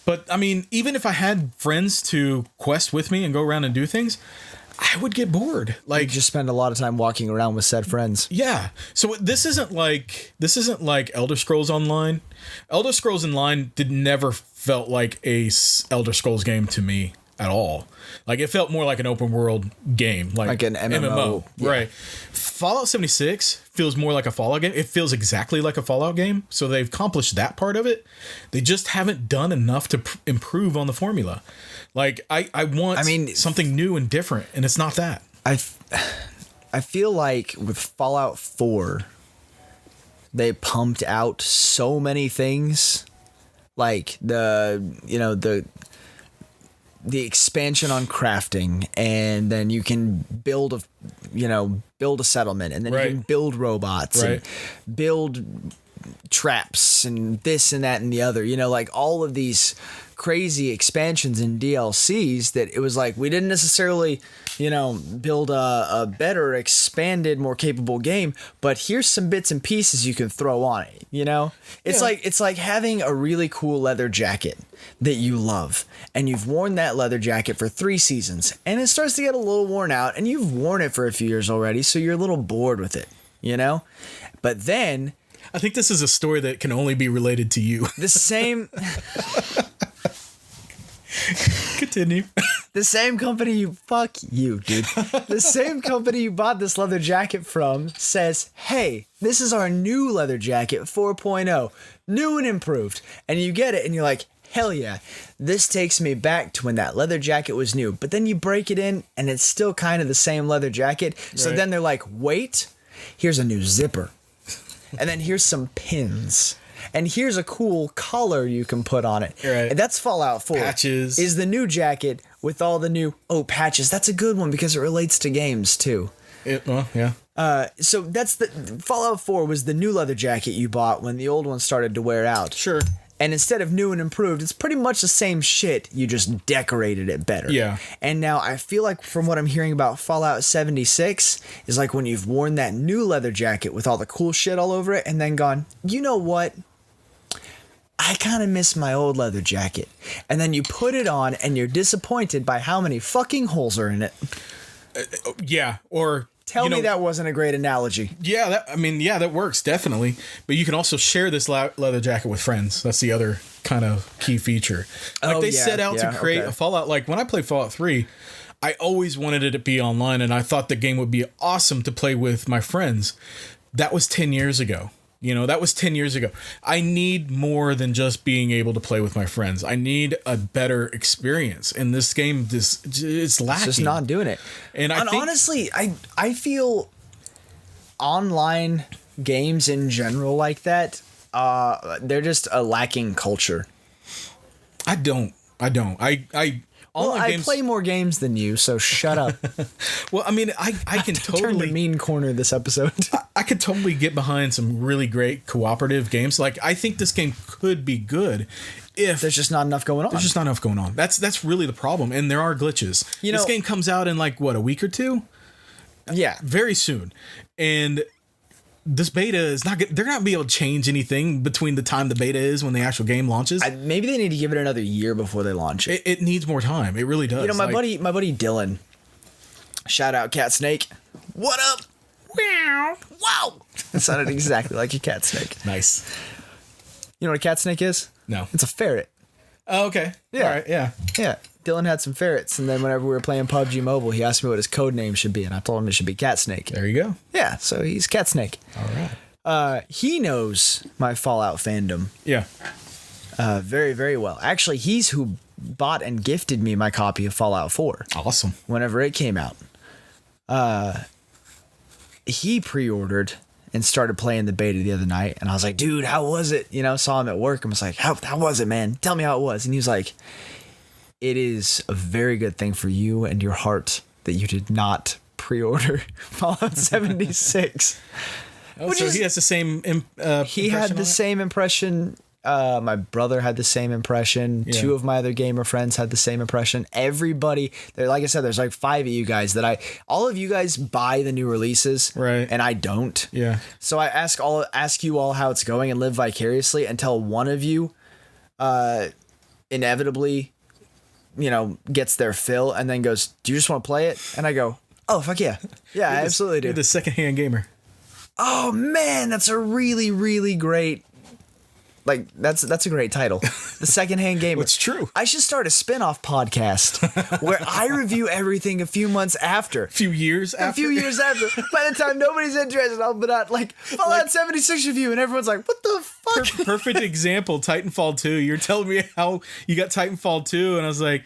But I mean, even if I had friends to quest with me and go around and do things, I would get bored. You Like, just spend a lot of time walking around with said friends. yeah. So this isn't like Elder Scrolls Online. Elder Scrolls Online never felt like a Elder Scrolls game to me at all. Like, it felt more like an open world game, like an MMO. Yeah. Right. Fallout 76 feels more like a Fallout game. It feels exactly like a Fallout game. So they've accomplished that part of it. They just haven't done enough to improve on the formula. Like, I want something new and different, and it's not that. I feel like with Fallout 4, they pumped out so many things, like the expansion on crafting, and then you can build a settlement, and then you can build robots and build traps and this and that and the other, like all of these crazy expansions and DLCs that it was like we didn't necessarily build a better, expanded, more capable game, but here's some bits and pieces you can throw on it. It's like having a really cool leather jacket that you love, and you've worn that leather jacket for 3 seasons, and it starts to get a little worn out, and you've worn it for a few years already, so you're a little bored with it, But then I think this is a story that can only be related to you. the same Continue. The same company fuck you, dude. The same company you bought this leather jacket from says, hey, this is our new leather jacket 4.0, new and improved. And you get it and you're like, hell yeah, this takes me back to when that leather jacket was new. But then you break it in and it's still kind of the same leather jacket. So then they're like, wait, here's a new zipper. And then here's some pins. And here's a cool collar you can put on it. Right. And that's Fallout 4. Patches. Is the new jacket with all the new... Oh, patches. That's a good one because it relates to games, too. Well, yeah. So that's the Fallout 4 was the new leather jacket you bought when the old one started to wear out. Sure. And instead of new and improved, it's pretty much the same shit. You just decorated it better. Yeah. And now I feel like from what I'm hearing about Fallout 76 is like when you've worn that new leather jacket with all the cool shit all over it and then gone, you know what? I kind of miss my old leather jacket. And then you put it on and you're disappointed by how many fucking holes are in it. Yeah. Or... Tell me that wasn't a great analogy. Yeah, that works, definitely. But you can also share this leather jacket with friends. That's the other kind of key feature. Like they set out to create a Fallout. Like when I played Fallout 3, I always wanted it to be online, and I thought the game would be awesome to play with my friends. That was 10 years ago. That was 10 years ago. I need more than just being able to play with my friends. I need a better experience. And this game, it's lacking. It's just not doing it. And honestly, I feel online games in general like that, they're just a lacking culture. I don't. I play more games than you, so shut up. Well, I mean, I can totally turn the mean corner this episode. I could totally get behind some really great cooperative games. Like, I think this game could be good if there's just not enough going on. There's just not enough going on. That's really the problem, and there are glitches. This game comes out in like what, a week or two? Yeah, very soon, and this beta is not good. They're not gonna be able to change anything between the time the beta is when the actual game launches. Maybe they need to give it another year before they launch it. It needs more time. It really does. My buddy Dylan. Shout out Cat Snake. What up? Wow. Wow. That sounded exactly like a cat snake. Nice. You know what a cat snake is? No. It's a ferret. Oh, okay. Yeah. All right. Yeah. Yeah. Dylan had some ferrets, and then whenever we were playing PUBG Mobile, he asked me what his code name should be, and I told him it should be Cat Snake. There you go. Yeah, so he's Cat Snake. All right. He knows my Fallout fandom. Yeah. Very, very well. Actually, he's who bought and gifted me my copy of Fallout 4. Awesome. Whenever it came out. He pre-ordered and started playing the beta the other night, and I was like, dude, how was it? Saw him at work and was like, how was it, man? Tell me how it was. And he was like, it is a very good thing for you and your heart that you did not pre-order Fallout 76. So he has the same he had the same impression. My brother had the same impression. Yeah. 2 of my other gamer friends had the same impression. Everybody, like I said, there's like 5 of you guys all of you guys buy the new releases, right? And I don't. Yeah. So I ask you all how it's going and live vicariously until one of you, inevitably, gets their fill and then goes, "Do you just want to play it?" And I go, "Oh fuck yeah, yeah, I absolutely do." You're the secondhand gamer. Oh man, that's a really, really great. Like that's a great title. The Secondhand Gamer. It's true. I should start a spin-off podcast where I review everything a few months after. A few years after. By the time nobody's interested, I'll put out like Fallout 76 review and everyone's like, what the fuck? Perfect example, Titanfall 2. You're telling me how you got Titanfall 2 and I was like,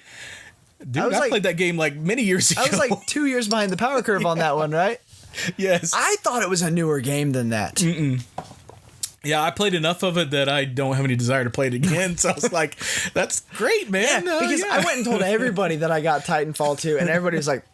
dude, I played that game like many years ago. I was like 2 years behind the power curve on that one, right? Yes. I thought it was a newer game than that. Mm-mm. Yeah, I played enough of it that I don't have any desire to play it again. So I was like, that's great, man. Yeah, because I went and told everybody that I got Titanfall 2, and everybody was like,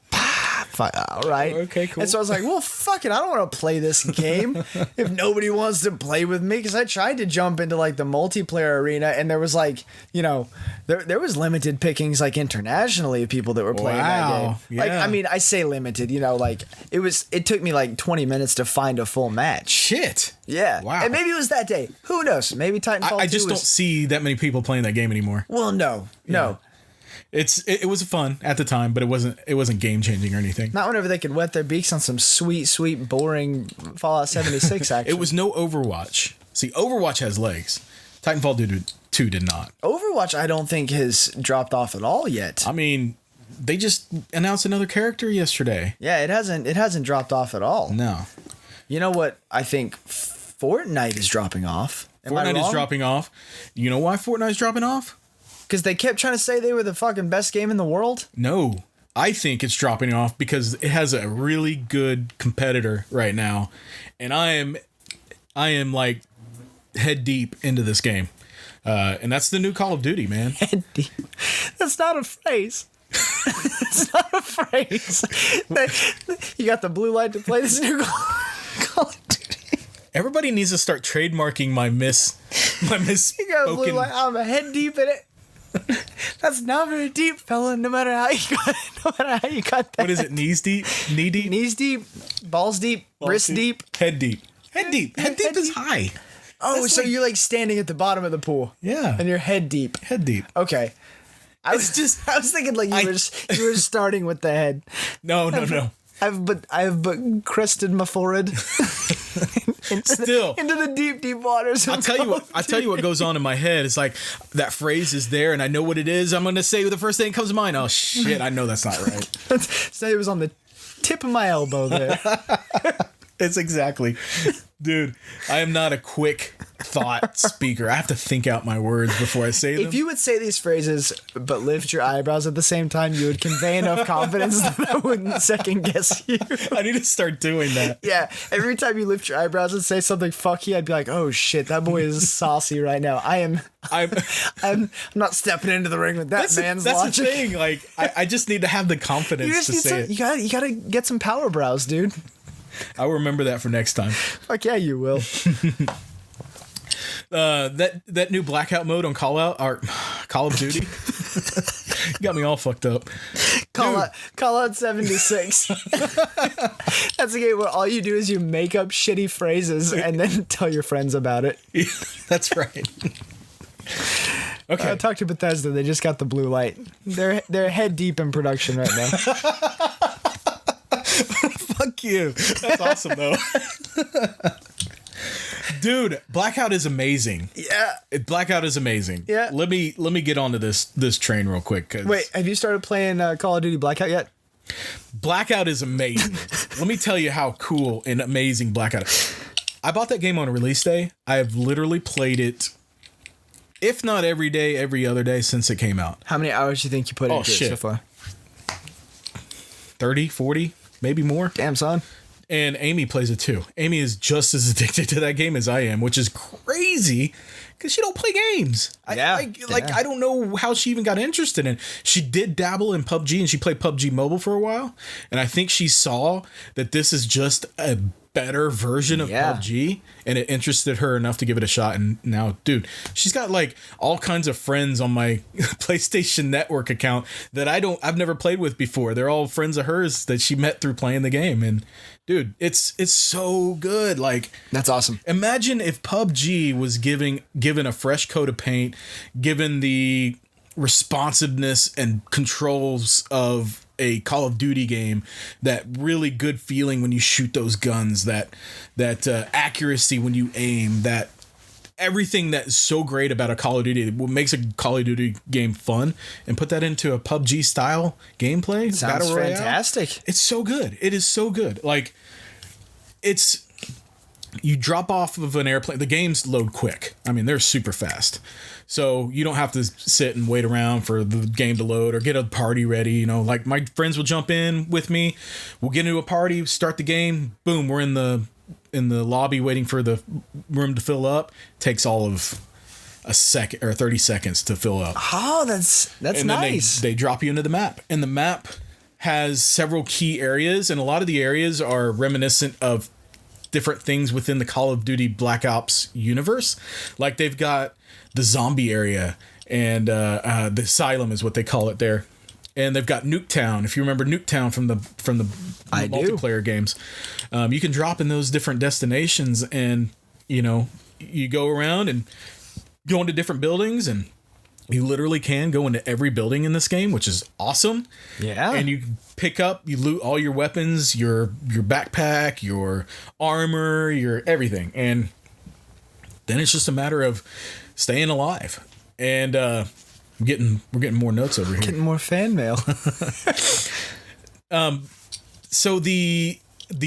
all right. Okay, cool. And so I was like, well, fuck it. I don't want to play this game if nobody wants to play with me. Because I tried to jump into like the multiplayer arena, and there was like, there was limited pickings like internationally of people that were playing that game. Yeah. Like, I mean, I say limited, like it took me like 20 minutes to find a full match. Shit. Yeah. Wow. And maybe it was that day. Who knows? Maybe Titanfall 2 I just don't see that many people playing that game anymore. Well, no. It was fun at the time, but it wasn't game changing or anything. Not whenever they could wet their beaks on some sweet, boring Fallout 76 action. It was no Overwatch. See, Overwatch has legs. Titanfall 2 did not. Overwatch, I don't think has dropped off at all yet. I mean, they just announced another character yesterday. Yeah, it hasn't dropped off at all. No. You know what? I think Fortnite is dropping off. Fortnite is dropping off. You know why Fortnite is dropping off? Because they kept trying to say they were the fucking best game in the world? No. I think it's dropping off because it has a really good competitor right now. And I am like head deep into this game. And that's the new Call of Duty, man. Head deep. That's not a phrase. It's not a phrase. You got the blue light to play this new Call of Duty. Everybody needs to start trademarking my You got a blue light. I'm a head deep in it. That's not very deep, fella. No matter how you got that. What is it? Knees deep? Knee deep? Knees deep, balls deep, wrist deep. Head deep. Head deep. Head deep is high. Oh, that's so you're like standing at the bottom of the pool. Yeah. And you're head deep. Head deep. Okay. I was thinking like you were starting with the head. No. I've but crested my forehead into the deep waters. I'll tell you what goes on in my head. It's like that phrase is there, and I know what it is. I'm going to say the first thing that comes to mind. Oh shit! I know that's not right. So it was on the tip of my elbow there. It's exactly, dude. I am not a quick thought speaker. I have to think out my words before I say them. If you would say these phrases but lift your eyebrows at the same time, you would convey enough confidence that I wouldn't second guess you. I need to start doing that. Yeah, every time you lift your eyebrows and say something fucky, I'd be like, "Oh shit, that boy is saucy right now." I'm not stepping into the ring with that man's that's logic. the thing. Like, I just need to have the confidence to say it. You gotta get some power brows, dude. I'll remember that for next time. Fuck yeah, you will. That new blackout mode on Call of Duty got me all fucked up. Call out 76. That's a game where all you do is you make up shitty phrases and then tell your friends about it. Yeah, that's right. Okay. Talk to Bethesda. They just got the blue light. They're head deep in production right now. Fuck you. That's awesome though. Dude, Blackout is amazing. Yeah. Blackout is amazing. Yeah. Let me get onto this train real quick. Wait, have you started playing Call of Duty Blackout yet? Blackout is amazing. Let me tell you how cool and amazing Blackout is. I bought that game on release day. I have literally played it, if not every day, every other day since it came out. How many hours do you think you put into it so far? 30, 40, maybe more. Damn, son. And Amy plays it too. Amy is just as addicted to that game as I am, which is crazy because she don't play games. I don't know how she even got interested in. She did dabble in PUBG and she played PUBG Mobile for a while. And I think she saw that this is just a better version of PUBG and it interested her enough to give it a shot. And now, dude, she's got like all kinds of friends on my PlayStation Network account that I've never played with before. They're all friends of hers that she met through playing the game. And dude, it's so good. Like, that's awesome. Imagine if PUBG was given a fresh coat of paint, given the responsiveness and controls of a Call of Duty game, that really good feeling when you shoot those guns, that accuracy when you aim, that everything that's so great about a Call of Duty, what makes a Call of Duty game fun, and put that into a PUBG style gameplay. Sounds Battle Royale, fantastic. It's so good. It is so good. Like, you drop off of an airplane. The games load quick. I mean, they're super fast. So you don't have to sit and wait around for the game to load or get a party ready. You know, like my friends will jump in with me. We'll get into a party, start the game. Boom, we're in the lobby waiting for the room to fill up. Takes all of a second or 30 seconds to fill up. Oh, that's and nice. They drop you into the map, and the map has several key areas, and a lot of the areas are reminiscent of different things within the Call of Duty Black Ops universe. Like they've got the zombie area and the asylum is what they call it there. And they've got Nuketown. If you remember Nuketown from the multiplayer games, you can drop in those different destinations, and you know, you go around and go into different buildings, and you literally can go into every building in this game, which is awesome. Yeah. And you you loot all your weapons, your backpack, your armor, your everything. And then it's just a matter of staying alive. And we're getting more notes over here. Getting more fan mail. So the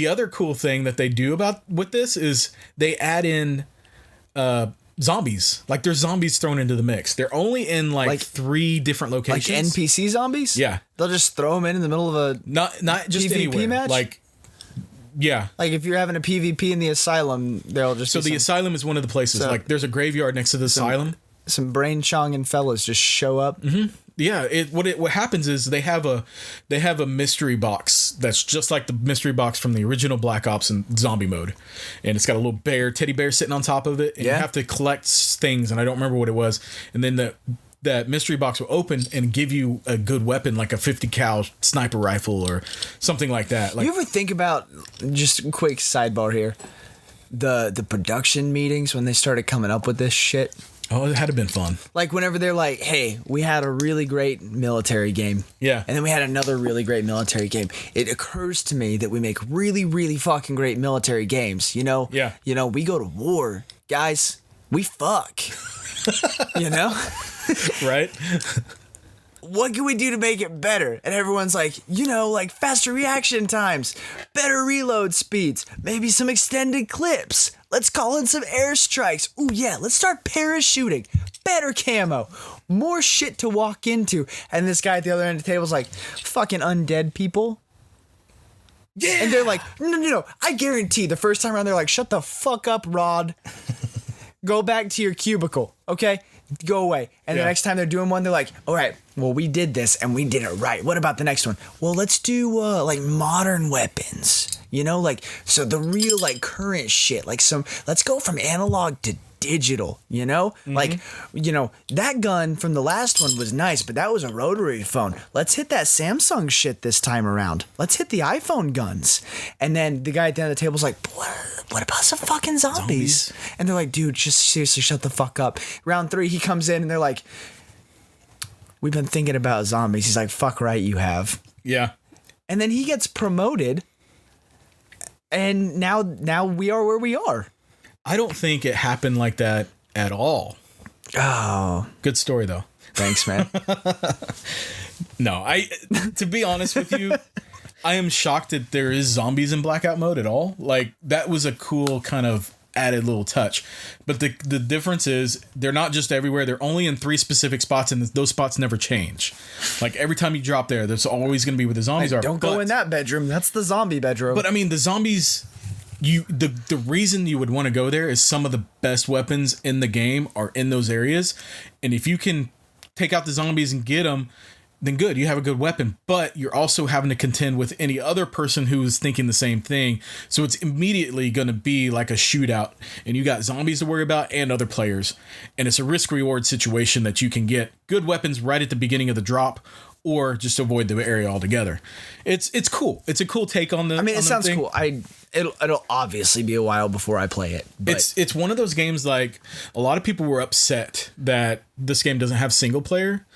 other cool thing that they do with this is they add in zombies. Like there's zombies thrown into the mix. They're only in like 3 different locations. Like NPC zombies? Yeah. They'll just throw them in the middle of a not just PvP anywhere. match? Like, yeah. Like if you're having a PvP in the asylum, there'll just so the asylum is one of the places. Like there's a graveyard next to the asylum. Some brain chonging fellas just show up. Mm-hmm. Yeah, what happens is they have a mystery box that's just like the mystery box from the original Black Ops in zombie mode, and it's got a little teddy bear sitting on top of it, and you have to collect things, and I don't remember what it was, and then that mystery box will open and give you a good weapon like a 50 cal sniper rifle or something like that. Like, you ever think about, just a quick sidebar here, the production meetings when they started coming up with this shit? Oh, it had to been fun. Like whenever they're like, hey, we had a really great military game. Yeah. And then we had another really great military game. It occurs to me that we make really, really fucking great military games. You know? Yeah. You know, we go to war. Guys, we fuck. You know? Right? What can we do to make it better? And everyone's like, you know, like faster reaction times, better reload speeds, maybe some extended clips. Let's call in some airstrikes. Ooh, yeah, let's start parachuting. Better camo. More shit to walk into. And this guy at the other end of the table is like, fucking undead people. Yeah. And they're like, no. I guarantee the first time around, they're like, shut the fuck up, Rod. Go back to your cubicle, okay? Go away. And the next time they're doing one, they're like, all right, well, we did this and we did it right. What about the next one? Well, let's do like modern weapons, you know, like, so the real like current shit, like let's go from analog to digital, you know, like, you know, that gun from the last one was nice, but that was a rotary phone. Let's hit that Samsung shit this time around. Let's hit the iPhone guns. And then the guy at the end of the table's like, what about some fucking zombies? And they're like, dude, just seriously shut the fuck up. Round 3, he comes in and they're like, we've been thinking about zombies. He's like, fuck right, you have. Yeah. And then he gets promoted, and now we are where we are. I don't think it happened like that at all. Oh. Good story, though. Thanks, man. No, to be honest with you, I am shocked that there is zombies in blackout mode at all. Like, that was a cool kind of added little touch. But the difference is they're not just everywhere. They're only in 3 specific spots, and those spots never change. Like, every time you drop there, there's always going to be where the zombies are. Don't go in that bedroom. That's the zombie bedroom. But, I mean, the zombies... The reason you would want to go there is some of the best weapons in the game are in those areas, and if you can take out the zombies and get them, then good, you have a good weapon. But you're also having to contend with any other person who is thinking the same thing, so it's immediately going to be like a shootout, and you got zombies to worry about and other players, and it's a risk-reward situation that you can get good weapons right at the beginning of the drop, or just avoid the area altogether. It's cool. It's a cool take on the. I mean, it sounds cool. It'll obviously be a while before I play it. But it's one of those games, like, a lot of people were upset that this game doesn't have single player,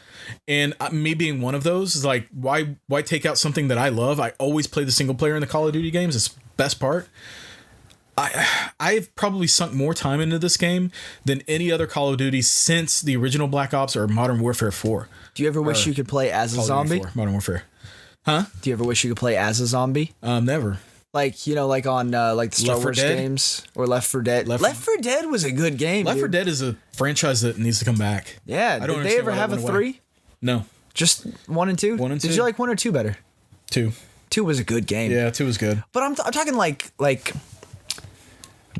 and me being one of those is like, why take out something that I love? I always play the single player in the Call of Duty games. It's the best part. I've probably sunk more time into this game than any other Call of Duty since the original Black Ops or Modern Warfare 4. Do you ever wish you could play as a Call of zombie? Duty 4, Modern Warfare. Huh? Do you ever wish you could play as a zombie? Never. Like, you know, like on like the Star Left 4 Wars Dead? games or Left 4 Dead. Left 4 Dead was a good game. Left 4 dude. Dead is a franchise that needs to come back. Yeah. I don't Did they understand ever why have a went away. 3? No. Just 1 and 2? 1 and Did 2. you like 1 or 2 better? 2. 2 was a good game. Yeah, 2 was good. But I'm talking like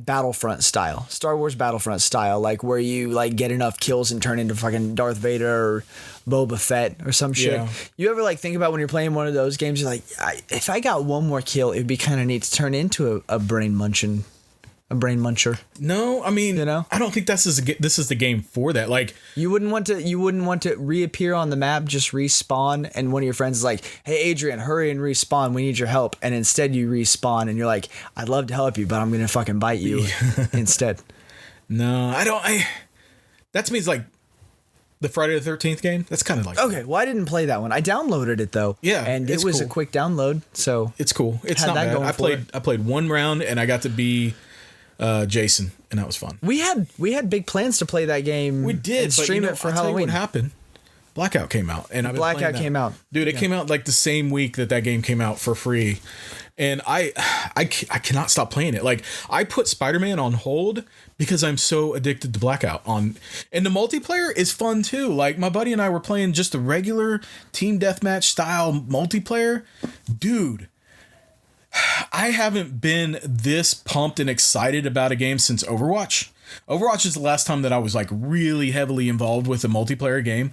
Battlefront style, Star Wars Battlefront style, like where you like get enough kills and turn into fucking Darth Vader or Boba Fett or some shit. Yeah. You ever like think about when you're playing one of those games, you're like, if I got one more kill, it would be kind of neat to turn into a brain muncher. No, I mean, You know? I don't think this is the game for that. Like, You wouldn't want to reappear on the map, just respawn, and one of your friends is like, hey Adrian, hurry and respawn, we need your help, and instead you respawn and you're like, I'd love to help you, but I'm gonna fucking bite you instead. no, I don't. That to me is like the Friday the 13th game. That's kind of like, Okay, well I didn't play that one. I downloaded it though. Yeah, and it it's was cool. a quick download, so it's cool. It's Had not that bad. going I played 1 round and I got to be Jason, and that was fun. we had big plans to play that game. We did, and but stream it for I'll tell you Halloween. what happened? Blackout came out, and I've been playing Blackout that. came out. Dude, it came out like the same week that game came out for free, and I cannot stop playing it. Like, I put Spider-Man on hold because I'm so addicted to Blackout and the multiplayer is fun too. Like, my buddy and I were playing just a regular team deathmatch style multiplayer. Dude, I haven't been this pumped and excited about a game since Overwatch. Overwatch is the last time that I was like really heavily involved with a multiplayer game.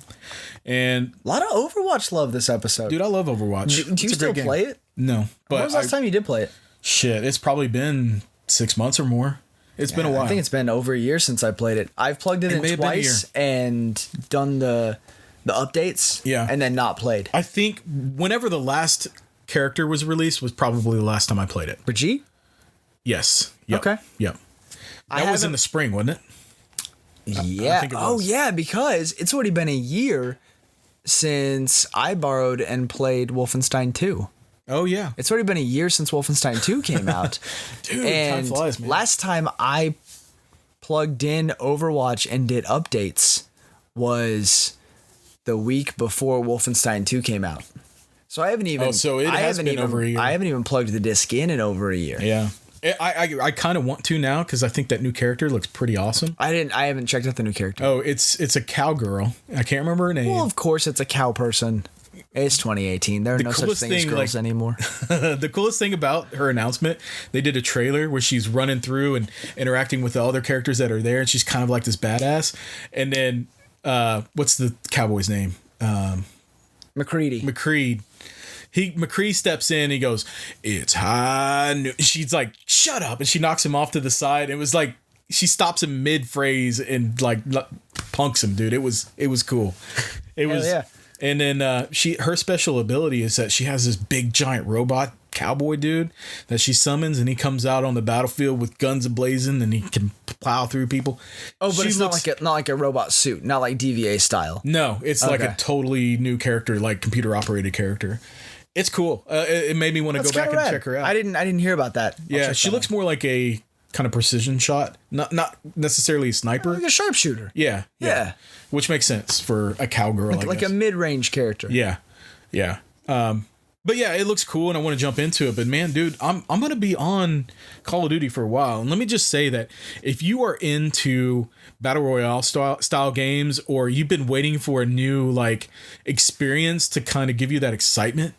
And A lot of Overwatch love this episode. dude, I love Overwatch. Do you still play it? No, but When was the last time you did play it? shit, it's probably been 6 months or more. It's been a while. I think it's been over a year since I played it. I've plugged it may in have been a twice and done the updates. Yeah. And then not played. I think whenever the last character was released was probably the last time I played it. For G? Yes. Yep. Okay. Yep. That was in the spring, wasn't it? Yeah. think it Oh, was. yeah, because it's already been a year since I borrowed and played Wolfenstein 2. Oh yeah. It's already been a year since Wolfenstein 2 came out. Dude, and time flies, man. last time I plugged in Overwatch and did updates was the week before Wolfenstein 2 came out. So I haven't even. Oh, so it I has haven't been even, over a year. I haven't even plugged the disc in over a year. Yeah. I kind of want to now because I think that new character looks pretty awesome. I haven't checked out the new character. Oh, it's a cowgirl. I can't remember her name. Well, of course, it's a cow person. It's 2018. There are no such coolest thing as thing, girls like- anymore. The coolest thing about her announcement, they did a trailer where she's running through and interacting with the other characters that are there, and she's kind of like this badass. And then, what's the cowboy's name? McCready. McCreed. McCree steps in. He goes, "It's high noon." She's like, "Shut up!" and she knocks him off to the side. It was like she stops him mid phrase and like punks him, dude. It was cool. It was. yeah. And then her special ability is that she has this big giant robot cowboy dude that she summons, and he comes out on the battlefield with guns ablazing, and he can plow through people. Oh, but it's not like a robot suit, not like DVA style. No, it's like Okay. a totally new character, like computer operated character. It's cool. It made me want to go back and check her out. I didn't hear about that. I'll Yeah, check she that looks more like a kind of precision shot, not necessarily a out. sniper. like a sharpshooter. Yeah, Yeah. which makes sense for a cowgirl. I Like guess. a mid-range character. Yeah. But yeah, it looks cool, and I want to jump into it. But man, dude, I'm gonna be on Call of Duty for a while, and let me just say that if you are into battle royale style games, or you've been waiting for a new like experience to kind of give you that excitement,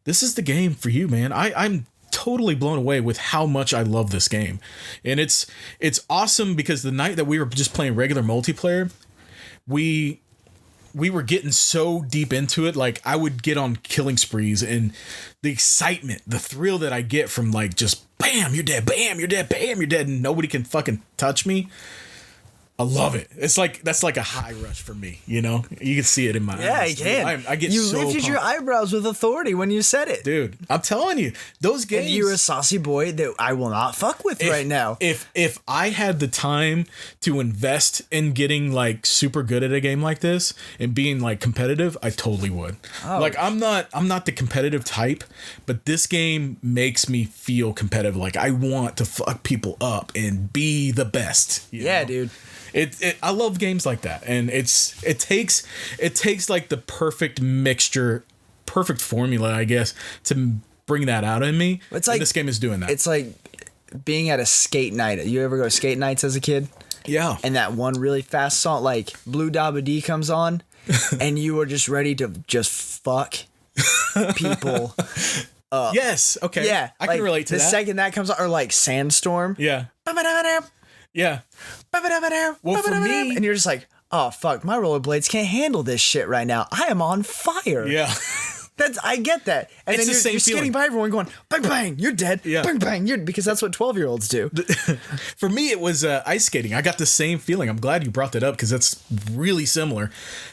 this is the game for you, man. I'm totally blown away with how much I love this game, and it's awesome because the night that we were just playing regular multiplayer, we were getting so deep into it. Like I would get on killing sprees, and the excitement, the thrill that I get from like just bam, you're dead, bam, you're dead, bam, you're dead, and nobody can fucking touch me. I love it. It's like that's like a high rush for me. You know, you can see it in my Yeah, eyes. you can. I get you so lifted your pumped. eyebrows with authority when you said it. Dude, I'm telling you, those games. And you're a saucy boy that I will not fuck with right now. If I had the time to invest in getting like super good at a game like this and being like competitive, I totally would. Oh. Like I'm not the competitive type, but this game makes me feel competitive. Like I want to fuck people up and be the best. you Yeah, know? dude. I love games like that, and it takes like the perfect mixture, perfect formula, I guess, to bring that out in me. It's And like- this game is doing that. It's like being at a skate night. You ever go to skate nights as a kid? Yeah. And that one really fast song, like Blue Dabba Dee comes on, and you are just ready to just fuck people. Yes. Okay. Yeah. I like, can relate to the that. second that comes on, or like Sandstorm. Yeah. Yeah. Well, for me- and you're just like, oh fuck, my rollerblades can't handle this shit right now. I am on fire. Yeah. I get that. And It's then the same you're skating feeling. by everyone going, bang bang, you're dead. Yeah. Bang bang, you're because that's what 12-year-olds do. For me, it was ice skating. I got the same feeling. I'm glad you brought that up because that's really similar.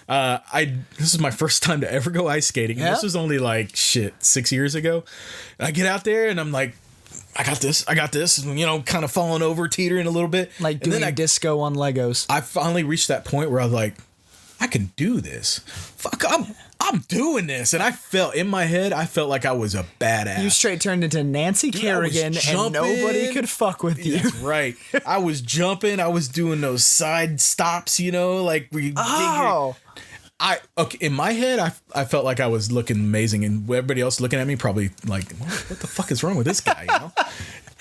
This is my first time to ever go ice skating. And Yeah? This was only like 6 years ago. I get out there and I'm like, I got this, and, you know, kind of falling over, teetering a little bit. Like and doing then disco on Legos. I finally reached that point where I was like, I can do this. Fuck, I'm doing this. And I felt in my head, I felt like I was a badass. You straight turned into Nancy I was Kerrigan and jumping. nobody could fuck with you. That's right. I was jumping. I was doing those side stops, you know, like where you Oh. in my head, I felt like I was looking amazing, and everybody else looking at me probably like, what the fuck is wrong with this guy, you know?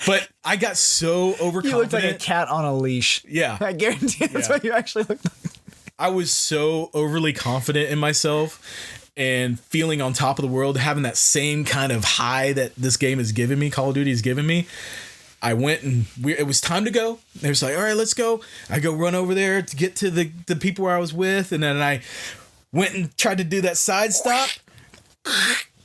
But I got so overconfident. You looked like a cat on a leash. Yeah. I guarantee that's Yeah. what you actually looked like. I was so overly confident in myself and feeling on top of the world, having that same kind of high that this game is giving me, Call of Duty is giving me. I went and it was time to go. They was like, all right, let's go. I go run over there to get to the people where I was with. And then I went and tried to do that side stop.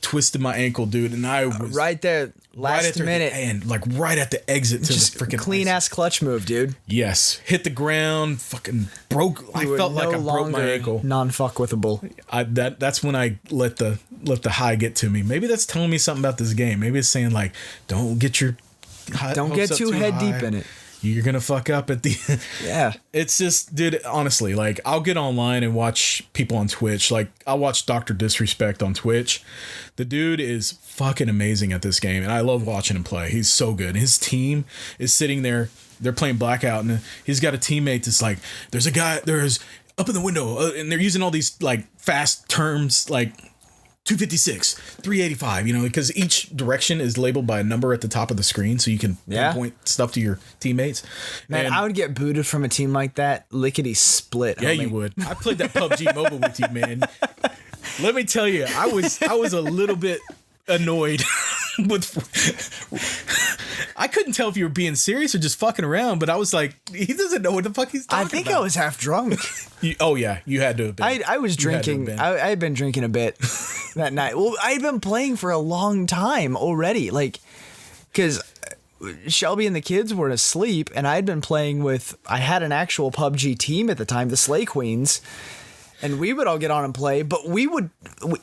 Twisted my ankle, dude. And I was right there, last minute. And like right at the exit to Just the freaking clean ass clutch move, dude. Yes. Hit the ground, fucking broke. I felt like I broke my ankle. Non-fuckwithable. That's when I let the high get to me. Maybe that's telling me something about this game. Maybe it's saying like, don't get your don't get too head high. deep in it. You're gonna fuck up at the yeah. It's just, dude, honestly, like I'll get online and watch people on Twitch. Like I'll watch Dr. Disrespect on Twitch. The dude is fucking amazing at this game, and I love watching him play. He's so good. His team is sitting there, they're playing Blackout, and he's got a teammate that's like, there's up in the window, and they're using all these like fast terms like 256, 385, you know, because each direction is labeled by a number at the top of the screen, so you can pinpoint stuff to your teammates. Man, I would get booted from a team like that, lickety split. Yeah, you would. I played that PUBG Mobile with you, man. Let me tell you, I was a little bit annoyed with. I couldn't tell if you were being serious or just fucking around, but I was like, he doesn't know what the fuck he's talking about. I think I was half drunk. Oh yeah, you had to have been. I was drinking. I had been drinking a bit that night. Well, I had been playing for a long time already, like, because Shelby and the kids were asleep, and I had been playing with. I had an actual PUBG team at the time, the Slay Queens. And we would all get on and play, but we would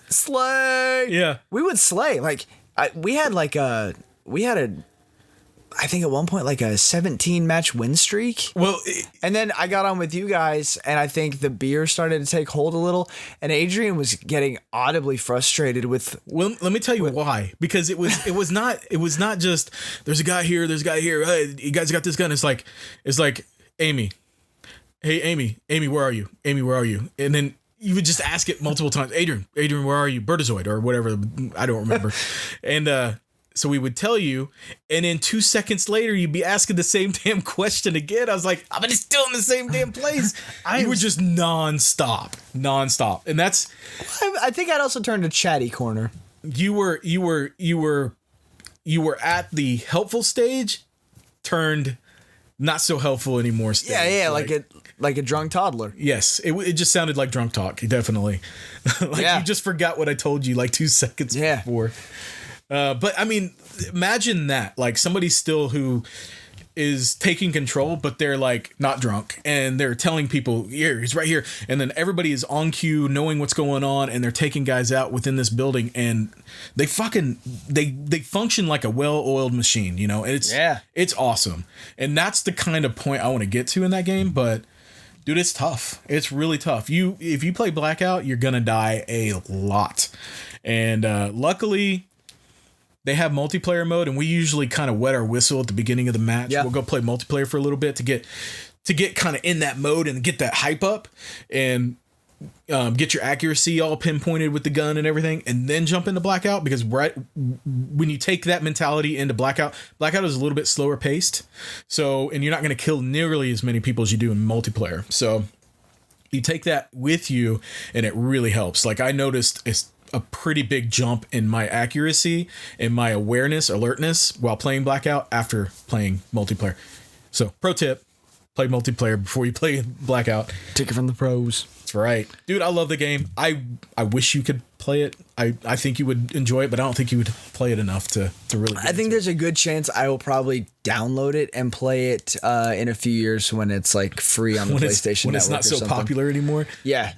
slay. Yeah. We would slay. Like, we had I think at one point, like a 17 match win streak. Well, and then I got on with you guys, and I think the beer started to take hold a little, and Adrian was getting audibly frustrated with. Well, let me tell you why. Because it was not just there's a guy here, hey, you guys got this gun. It's like Amy. Hey, Amy, where are you? Amy, where are you? And then you would just ask it multiple times. Adrian, where are you? Bertazoid or whatever. I don't remember. And so we would tell you, and then 2 seconds later, you'd be asking the same damn question again. I was like, I'm still in the same damn place. You were just nonstop. And that's. I think I'd also turned to chatty corner. You were at the helpful stage, turned not so helpful anymore stage. Yeah, like a drunk toddler. Yes, it just sounded like drunk talk, definitely. You just forgot what I told you like 2 seconds before. But I mean, imagine that, like somebody still who is taking control, but they're like not drunk, and they're telling people, here, he's right here, and then everybody is on cue, knowing what's going on, and they're taking guys out within this building, and they function like a well-oiled machine, you know. And it's awesome, and that's the kind of point I want to get to in that game. But dude, it's tough. It's really tough. If you play Blackout, you're gonna die a lot, and luckily they have multiplayer mode, and we usually kind of wet our whistle at the beginning of the match. Yeah. We'll go play multiplayer for a little bit to get kind of in that mode and get that hype up, and get your accuracy all pinpointed with the gun and everything, and then jump into Blackout. Because when you take that mentality into Blackout is a little bit slower paced. So, and you're not going to kill nearly as many people as you do in multiplayer. So you take that with you, and it really helps. Like I noticed a pretty big jump in my accuracy and my alertness while playing Blackout after playing multiplayer. So pro tip, play multiplayer before you play Blackout. Take it from the pros. That's right. Dude, I love the game. I wish you could play it. I think you would enjoy it, but I don't think you would play it enough to really I think there's a good chance I will probably download it and play it in a few years when it's like free on the PlayStation when it's not so popular anymore. Yeah.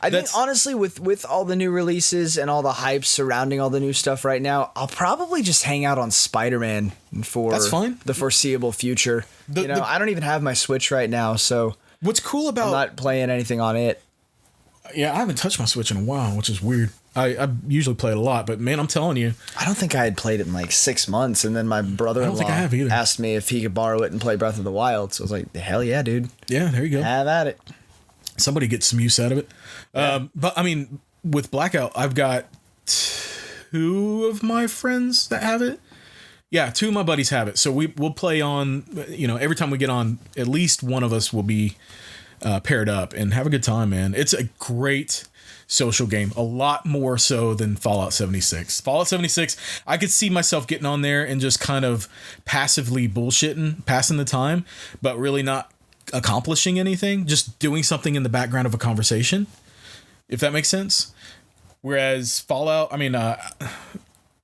I think honestly with all the new releases and all the hype surrounding all the new stuff right now, I'll probably just hang out on Spider-Man for That's fine. The foreseeable future. I don't even have my Switch right now, so what's cool about I'm not playing anything on it. Yeah, I haven't touched my Switch in a while, which is weird. I usually play it a lot, but man, I'm telling you. I don't think I had played it in like 6 months, and then my brother-in-law asked me if he could borrow it and play Breath of the Wild, so I was like, hell yeah, dude. Yeah, there you go. Have at it. Somebody gets some use out of it. Yeah. But I mean, with Blackout, I've got 2 of my friends that have it. Yeah, 2 of my buddies have it. So we'll play on, every time we get on, at least one of us will be paired up and have a good time, man. It's a great social game, a lot more so than Fallout 76. Fallout 76, I could see myself getting on there and just kind of passively bullshitting, passing the time, but really not accomplishing anything, just doing something in the background of a conversation, if that makes sense. Whereas Fallout,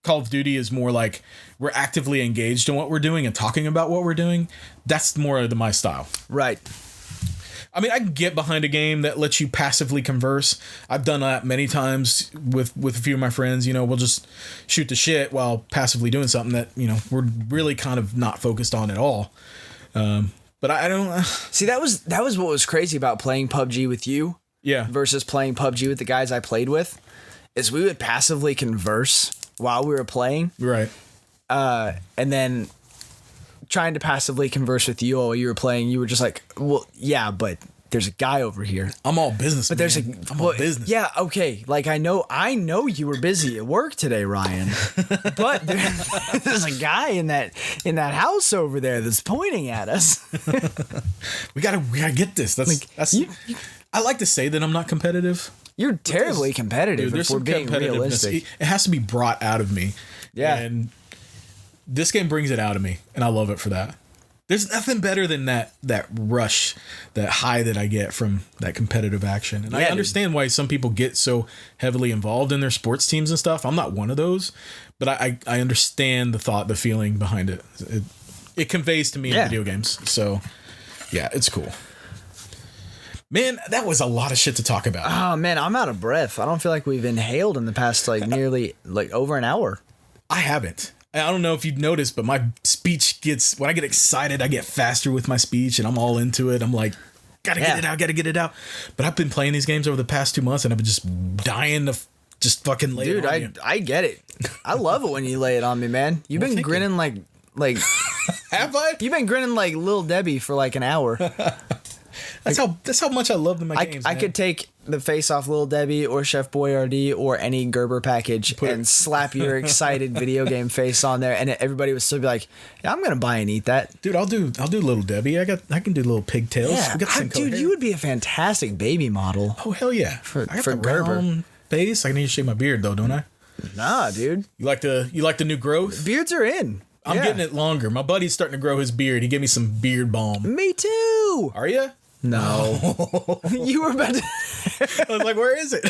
Call of Duty is more like we're actively engaged in what we're doing and talking about what we're doing. That's more of my style. Right. I mean, I can get behind a game that lets you passively converse. I've done that many times with a few of my friends. You know, we'll just shoot the shit while passively doing something that, you know, we're really kind of not focused on at all. But I don't see. That was what was crazy about playing PUBG with you. Yeah. Versus playing PUBG with the guys I played with, is we would passively converse while we were playing. Right. And then trying to passively converse with you while you were playing, you were just like, well, yeah, but there's a guy over here. I'm all business. But there's I'm all business. Yeah, okay. Like I know you were busy at work today, Ryan. But there's a guy in that house over there that's pointing at us. we gotta get this. I like to say that I'm not competitive. You're terribly competitive. Dude, if we're being realistic. It has to be brought out of me. Yeah. And this game brings it out of me, and I love it for that. There's nothing better than that rush, that high that I get from that competitive action. And I understand why some people get so heavily involved in their sports teams and stuff. I'm not one of those, but I understand the feeling behind it. It conveys to me in video games. So, yeah, it's cool. Man, that was a lot of shit to talk about. Oh, man, I'm out of breath. I don't feel like we've inhaled in the past, nearly, over an hour. I haven't. I don't know if you've noticed, but my speech when I get excited, I get faster with my speech and I'm all into it. I'm like, gotta get it out. But I've been playing these games over the past 2 months and I've been just dying to just fucking lay it on you. I get it. I love it when you lay it on me, man. You've been grinning like have I? You've been grinning like Lil Debbie for like an hour. That's how much I love my games. I could take the face off Lil Debbie or Chef Boyardee or any Gerber package and slap your excited video game face on there, and everybody would still be like, yeah, "I'm gonna buy and eat that." Dude, I'll do Little Debbie. I can do little pigtails. Yeah, dude, you would be a fantastic baby model. Oh hell yeah! For I got the Gerber round face. I need to shave my beard though, don't I? Nah, dude. You like the new growth? Beards are in. I'm getting it longer. My buddy's starting to grow his beard. He gave me some beard balm. Me too. Are you? No. You were about to. I was like, where is it?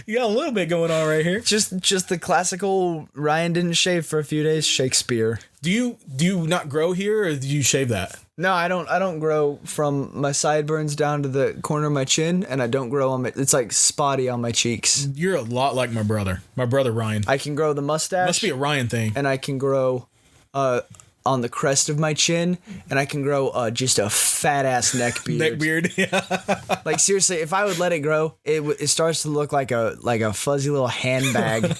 You got a little bit going on right here. Just the classical Ryan didn't shave for a few days Shakespeare. Do you not grow here, or do you shave that? No, I don't grow from my sideburns down to the corner of my chin, and I don't grow on my. It's like spotty on my cheeks. You're a lot like my brother. My brother Ryan. I can grow the mustache. Must be a Ryan thing. And I can grow, on the crest of my chin, and I can grow just a fat ass neck beard. Neck beard, yeah. Like seriously, if I would let it grow, it starts to look like a fuzzy little handbag.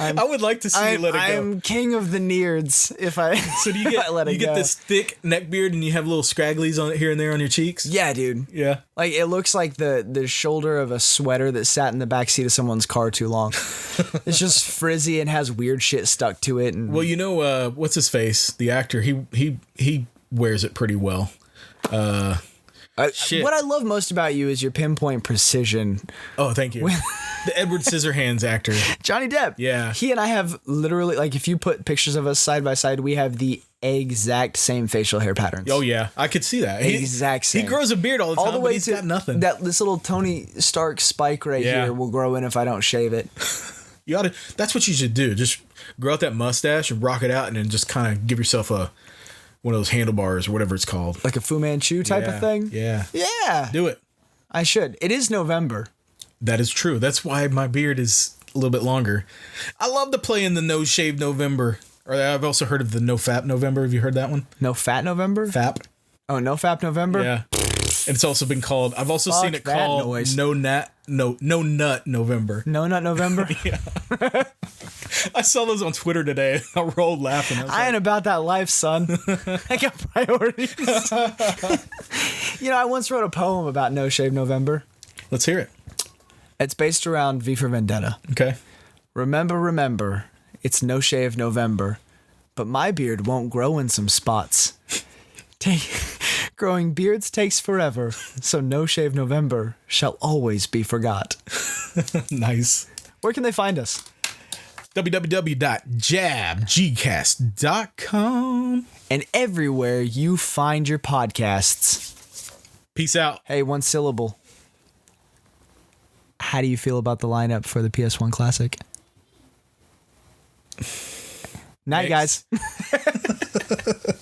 I would like to see you let it go. I'm king of the neards if I so do you get let it you go. get this thick neck beard and you have little scragglies on it here and there on your cheeks? Yeah, dude. Yeah. Like it looks like the shoulder of a sweater that sat in the backseat of someone's car too long. It's just frizzy and has weird shit stuck to it. And well, you know, what's his face? The actor, he wears it pretty well. What I love most about you is your pinpoint precision. Oh, thank you. The Edward Scissorhands actor. Johnny Depp. Yeah. He and I have literally, like, if you put pictures of us side by side, we have the exact same facial hair patterns. Oh, yeah. I could see that. Exact same. He grows a beard all the time, all the way but he's got nothing. This little Tony Stark spike right here will grow in if I don't shave it. You ought to. That's what you should do. Just grow out that mustache and rock it out and then just kind of give yourself one of those handlebars or whatever it's called. Like a Fu Manchu type of thing? Yeah. Yeah. Do it. I should. It is November. That is true. That's why my beard is a little bit longer. I love to play in the No Shave November. Or I've also heard of the No Fap November. Have you heard that one? No Fat November? Fap. Oh, No Fap November? Yeah. And it's also been called, I've also seen it called No Nut November. No Nut November? Yeah. I saw those on Twitter today. I rolled laughing. I ain't about that life, son. I got priorities. I once wrote a poem about No Shave November. Let's hear it. It's based around V for Vendetta. Okay. Remember, it's No Shave November, but my beard won't grow in some spots. growing beards takes forever, so No Shave November shall always be forgot. Nice. Where can they find us? www.jabgcast.com. And everywhere you find your podcasts. Peace out. Hey, one syllable. How do you feel about the lineup for the PS1 Classic? Night, Thanks. guys.